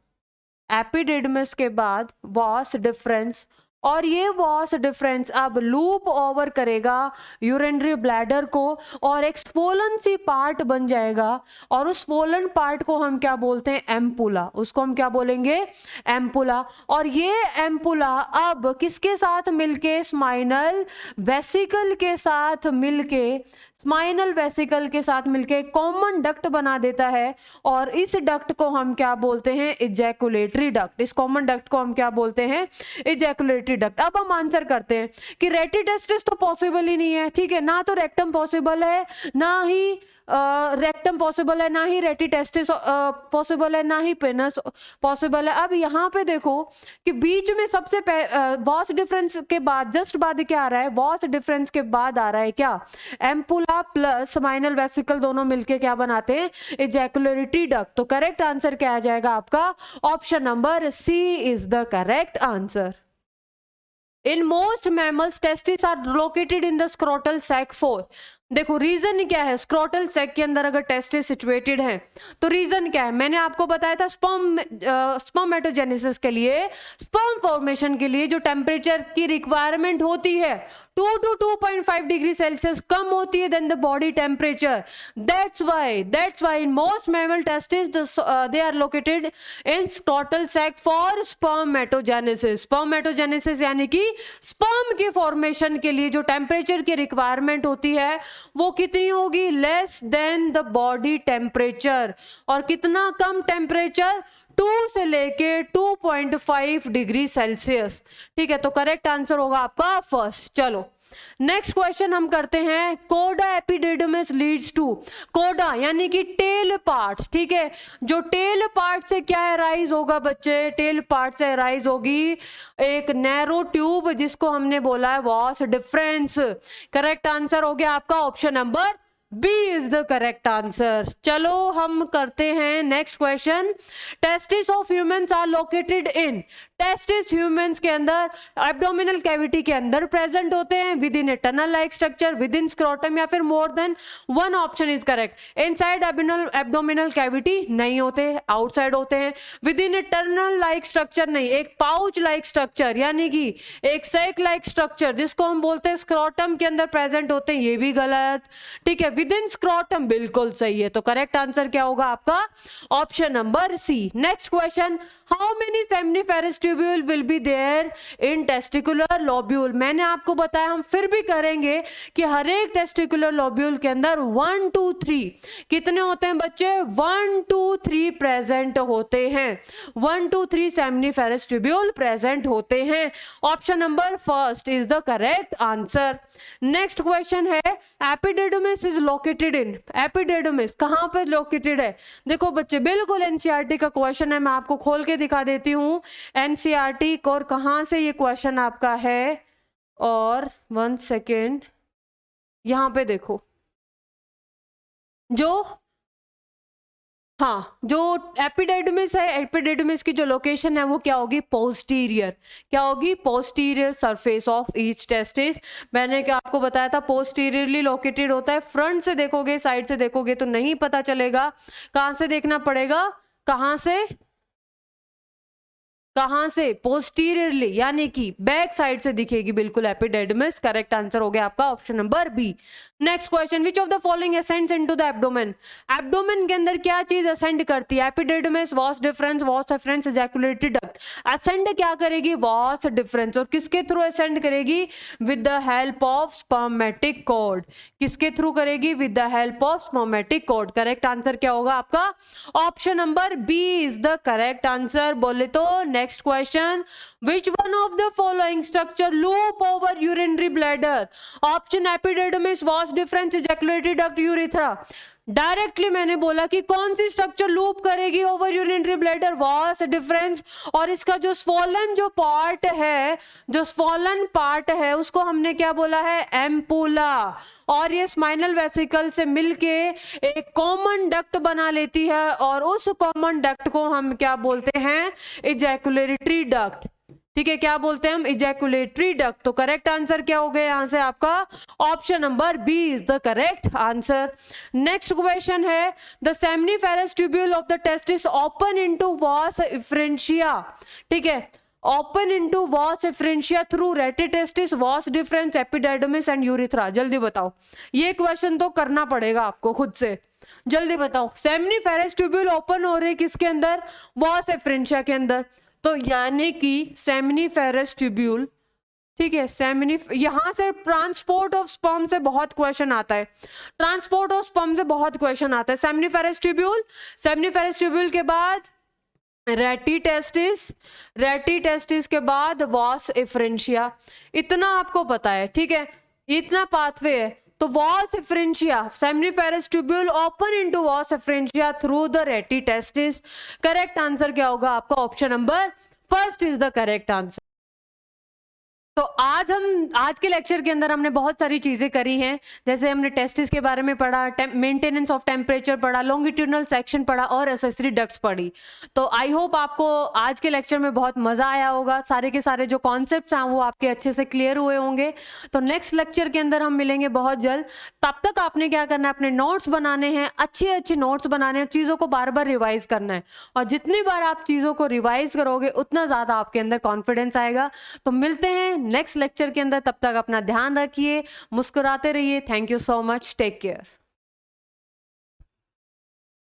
एपिडिडमिस के बाद वॉस डिफरेंस, और ये वॉस डिफरेंस अब लूप ओवर करेगा यूरिनरी ब्लैडर को और एक स्वोलन सी पार्ट बन जाएगा, और उस स्वोलन पार्ट को हम क्या बोलते हैं, एम्पुला। उसको हम क्या बोलेंगे, एम्पुला। और ये एम्पुला अब किसके साथ मिलके, स्माइनल वेसिकल के साथ मिलके, स्माइनल वेसिकल के साथ मिलके कॉमन डक्ट बना देता है, और इस डक्ट को हम क्या बोलते हैं, इजैकुलेटरी डक्ट। इस कॉमन डक्ट को हम क्या बोलते हैं, इजैकुलेटरी डक्ट। अब हम आंसर करते हैं कि रेटिटेस्टिस तो पॉसिबल ही नहीं है, ठीक है, ना तो रेक्टम पॉसिबल है, ना ही रेक्टम पॉसिबल है, ना ही रेटिटेस्टिस पॉसिबल है, ना ही पेनस पॉसिबल है। अब यहाँ पे देखो कि बीच में सबसे वॉस डिफरेंस के बाद जस्ट बाद क्या आ रहा है, वॉस डिफरेंस के बाद आ रहा है क्या, एम्पुला प्लस स्पाइनल वेसिकल दोनों मिलके क्या बनाते हैं, इजैकुलेटरी डक्ट। तो करेक्ट आंसर क्या आ जाएगा आपका, option number C is the correct answer. In most mammals, testes are located in the scrotal sac for, देखो रीजन क्या है, स्क्रोटल सैक के अंदर अगर टेस्टिस सिचुएटेड है तो रीजन क्या है, मैंने आपको बताया था स्पर्मेटोजेनेसिस के लिए, स्पर्म फॉर्मेशन के लिए जो टेम्परेचर की रिक्वायरमेंट होती है 2 to 2.5 डिग्री सेल्सियस कम होती है than the body temperature. That's why in most mammal testis they are located in scrotal sac for spermatogenesis. Spermatogenesis यानी कि स्पर्म के फॉर्मेशन के लिए जो टेम्परेचर की रिक्वायरमेंट होती है वो कितनी होगी, less than the body temperature. और कितना कम टेम्परेचर, 2 से लेके 2.5 डिग्री सेल्सियस। ठीक है, तो करेक्ट आंसर होगा आपका फर्स्ट। चलो नेक्स्ट क्वेश्चन हम करते हैं, कोडा एपिडिडमिस लीड्स टू, कोडा यानी कि टेल पार्ट, ठीक है, जो टेल पार्ट से क्या अराइज होगा बच्चे, टेल पार्ट से अराइज होगी एक नैरो ट्यूब जिसको हमने बोला है वॉस डिफरेंस। करेक्ट आंसर हो गया आपका option number B is the correct answer. चलो हम करते हैं next question, testis of humans are located in, testis humans के अंदर एब्डोमिनल कैविटी के अंदर प्रेजेंट होते हैं, within a tunnel like structure, within scrotum, या फिर more than one option is correct. Inside abdominal cavity नहीं होते, आउटसाइड होते हैं, within a tunnel like structure नहीं, एक पाउच लाइक स्ट्रक्चर यानी कि एक सैक लाइक स्ट्रक्चर जिसको हम बोलते हैं स्क्रोटम के अंदर प्रेजेंट होते हैं, ये भी गलत। ठीक है, विद इन स्क्रोटम बिल्कुल सही है, तो करेक्ट आंसर क्या होगा आपका option number C. Next question, how many seminiferous tubule will be there in testicular lobule. मैंने आपको बताया, हम फिर भी करेंगे कि हर एक टेस्टिकुलर लोब्यूल के अंदर 1 2 3 कितने होते हैं बच्चे, 1 2 3 प्रेजेंट होते हैं, 1 2 3 सेमनीफेरस ट्यूब्यूल प्रेजेंट होते हैं। Option number first is the correct answer. Next question है, epididymis is located in, epididymis कहां पर लोकेटेड है, देखो बच्चे बिल्कुल एनसीईआरटी का क्वेश्चन है, मैं आपको खोल के दिखा देती हूं एनसीईआरटी को और कहां से ये क्वेश्चन आपका है। और 1 सेकेंड, यहां पे देखो जो, हाँ, जो एपिडिडमिस है, एपिडिडमिस की जो लोकेशन है वो क्या होगी, पोस्टीरियर, क्या होगी, posterior surface of each testis. मैंने क्या आपको बताया था, पोस्टीरियरली लोकेटेड होता है। फ्रंट से देखोगे, साइड से देखोगे तो नहीं पता चलेगा, कहां से देखना पड़ेगा, कहां से, कहां से, पोस्टीरियरली यानी कि बैक साइड से दिखेगी बिल्कुल एपिडिडमिस। करेक्ट आंसर हो गया आपका option number B. Next question, which of the following ascends into the abdomen, abdomen के अंदर क्या चीज असेंड करती है, epididymis, vas deferens, vas deferens, ejaculatory duct. Ascend क्या करेगी, वॉस डिफरेंस, और किसके थ्रू असेंड करेगी, with the help of spermatic cord, किसके थ्रू करेगी, with the help of spermatic cord. Correct answer क्या होगा आपका option number B is the correct answer. बोले तो next question, which one of the following structure loop over urinary bladder, option epididymis, vas deferens, ejaculatory duct, urethra। Directly मैंने बोला कि कौन सी structure loop करेगी over urinary bladder, vas deferens, और इसका जो स्वॉलन जो पार्ट है, जो स्वॉलन पार्ट है उसको हमने क्या बोला है, एम्पुला, और ये स्पाइनल वेसिकल से मिलके एक कॉमन डक्ट बना लेती है, और उस कॉमन डक्ट को हम क्या बोलते हैं, इजैकुलेटरी डक्ट। ठीक है, क्या बोलते हैं हम, इजैकुलेटरी डक्ट। तो करेक्ट आंसर क्या हो गया यहाँ से आपका, option number B is the correct answer. Next question है, the seminiferous tubule of the testis open into vas efferentia. ठीक है, open into vas efferentia through rete testis, vas deferens, epididymis and urethra. जल्दी बताओ, ये क्वेश्चन तो करना पड़ेगा आपको खुद से, जल्दी बताओ। सेमिनिफेरस ट्यूब्यूल ओपन हो रही है किसके अंदर, वास एफरेंशिया के अंदर। तो यानी कि सेमिनिफेरस ट्यूब्यूल, ठीक है, यहां से ट्रांसपोर्ट ऑफ स्पर्म से बहुत क्वेश्चन आता है, ट्रांसपोर्ट ऑफ स्पर्म से बहुत क्वेश्चन आता है। सेमिनिफेरस ट्यूब्यूल, सेमिनिफेरस ट्यूब्यूल के बाद रेटिटेस्टिस, रेटिटेस्टिस के बाद वास एफरेंशिया, इतना आपको पता है। ठीक है, इतना पाथवे है। तो vas efferentia, seminiferous tubule open into vas efferentia through the rete testis. Correct answer क्या होगा आपका, option number first is the correct answer. तो आज के लेक्चर के अंदर हमने बहुत सारी चीजें करी हैं, जैसे हमने टेस्टिस के बारे में पढ़ा, मेंटेनेंस ऑफ टेम्परेचर पढ़ा, लॉन्गिट्यूडनल सेक्शन पढ़ा और एसेसरी डक्ट्स पढ़ी। तो आई होप आपको आज के लेक्चर में बहुत मजा आया होगा, सारे के सारे जो कॉन्सेप्ट्स हैं वो आपके अच्छे से क्लियर हुए होंगे। तो नेक्स्ट लेक्चर के अंदर हम मिलेंगे बहुत जल्द। तब तक आपने क्या करना है, अपने नोट्स बनाने हैं, अच्छे अच्छे नोट्स बनाने हैं, चीजों को बार बार रिवाइज करना है, और जितनी बार आप चीजों को रिवाइज करोगे उतना ज्यादा आपके अंदर कॉन्फिडेंस आएगा। तो मिलते हैं नेक्स्ट लेक्चर के अंदर, तब तक अपना ध्यान रखिए, मुस्कुराते रहिए। Thank you so much, take care.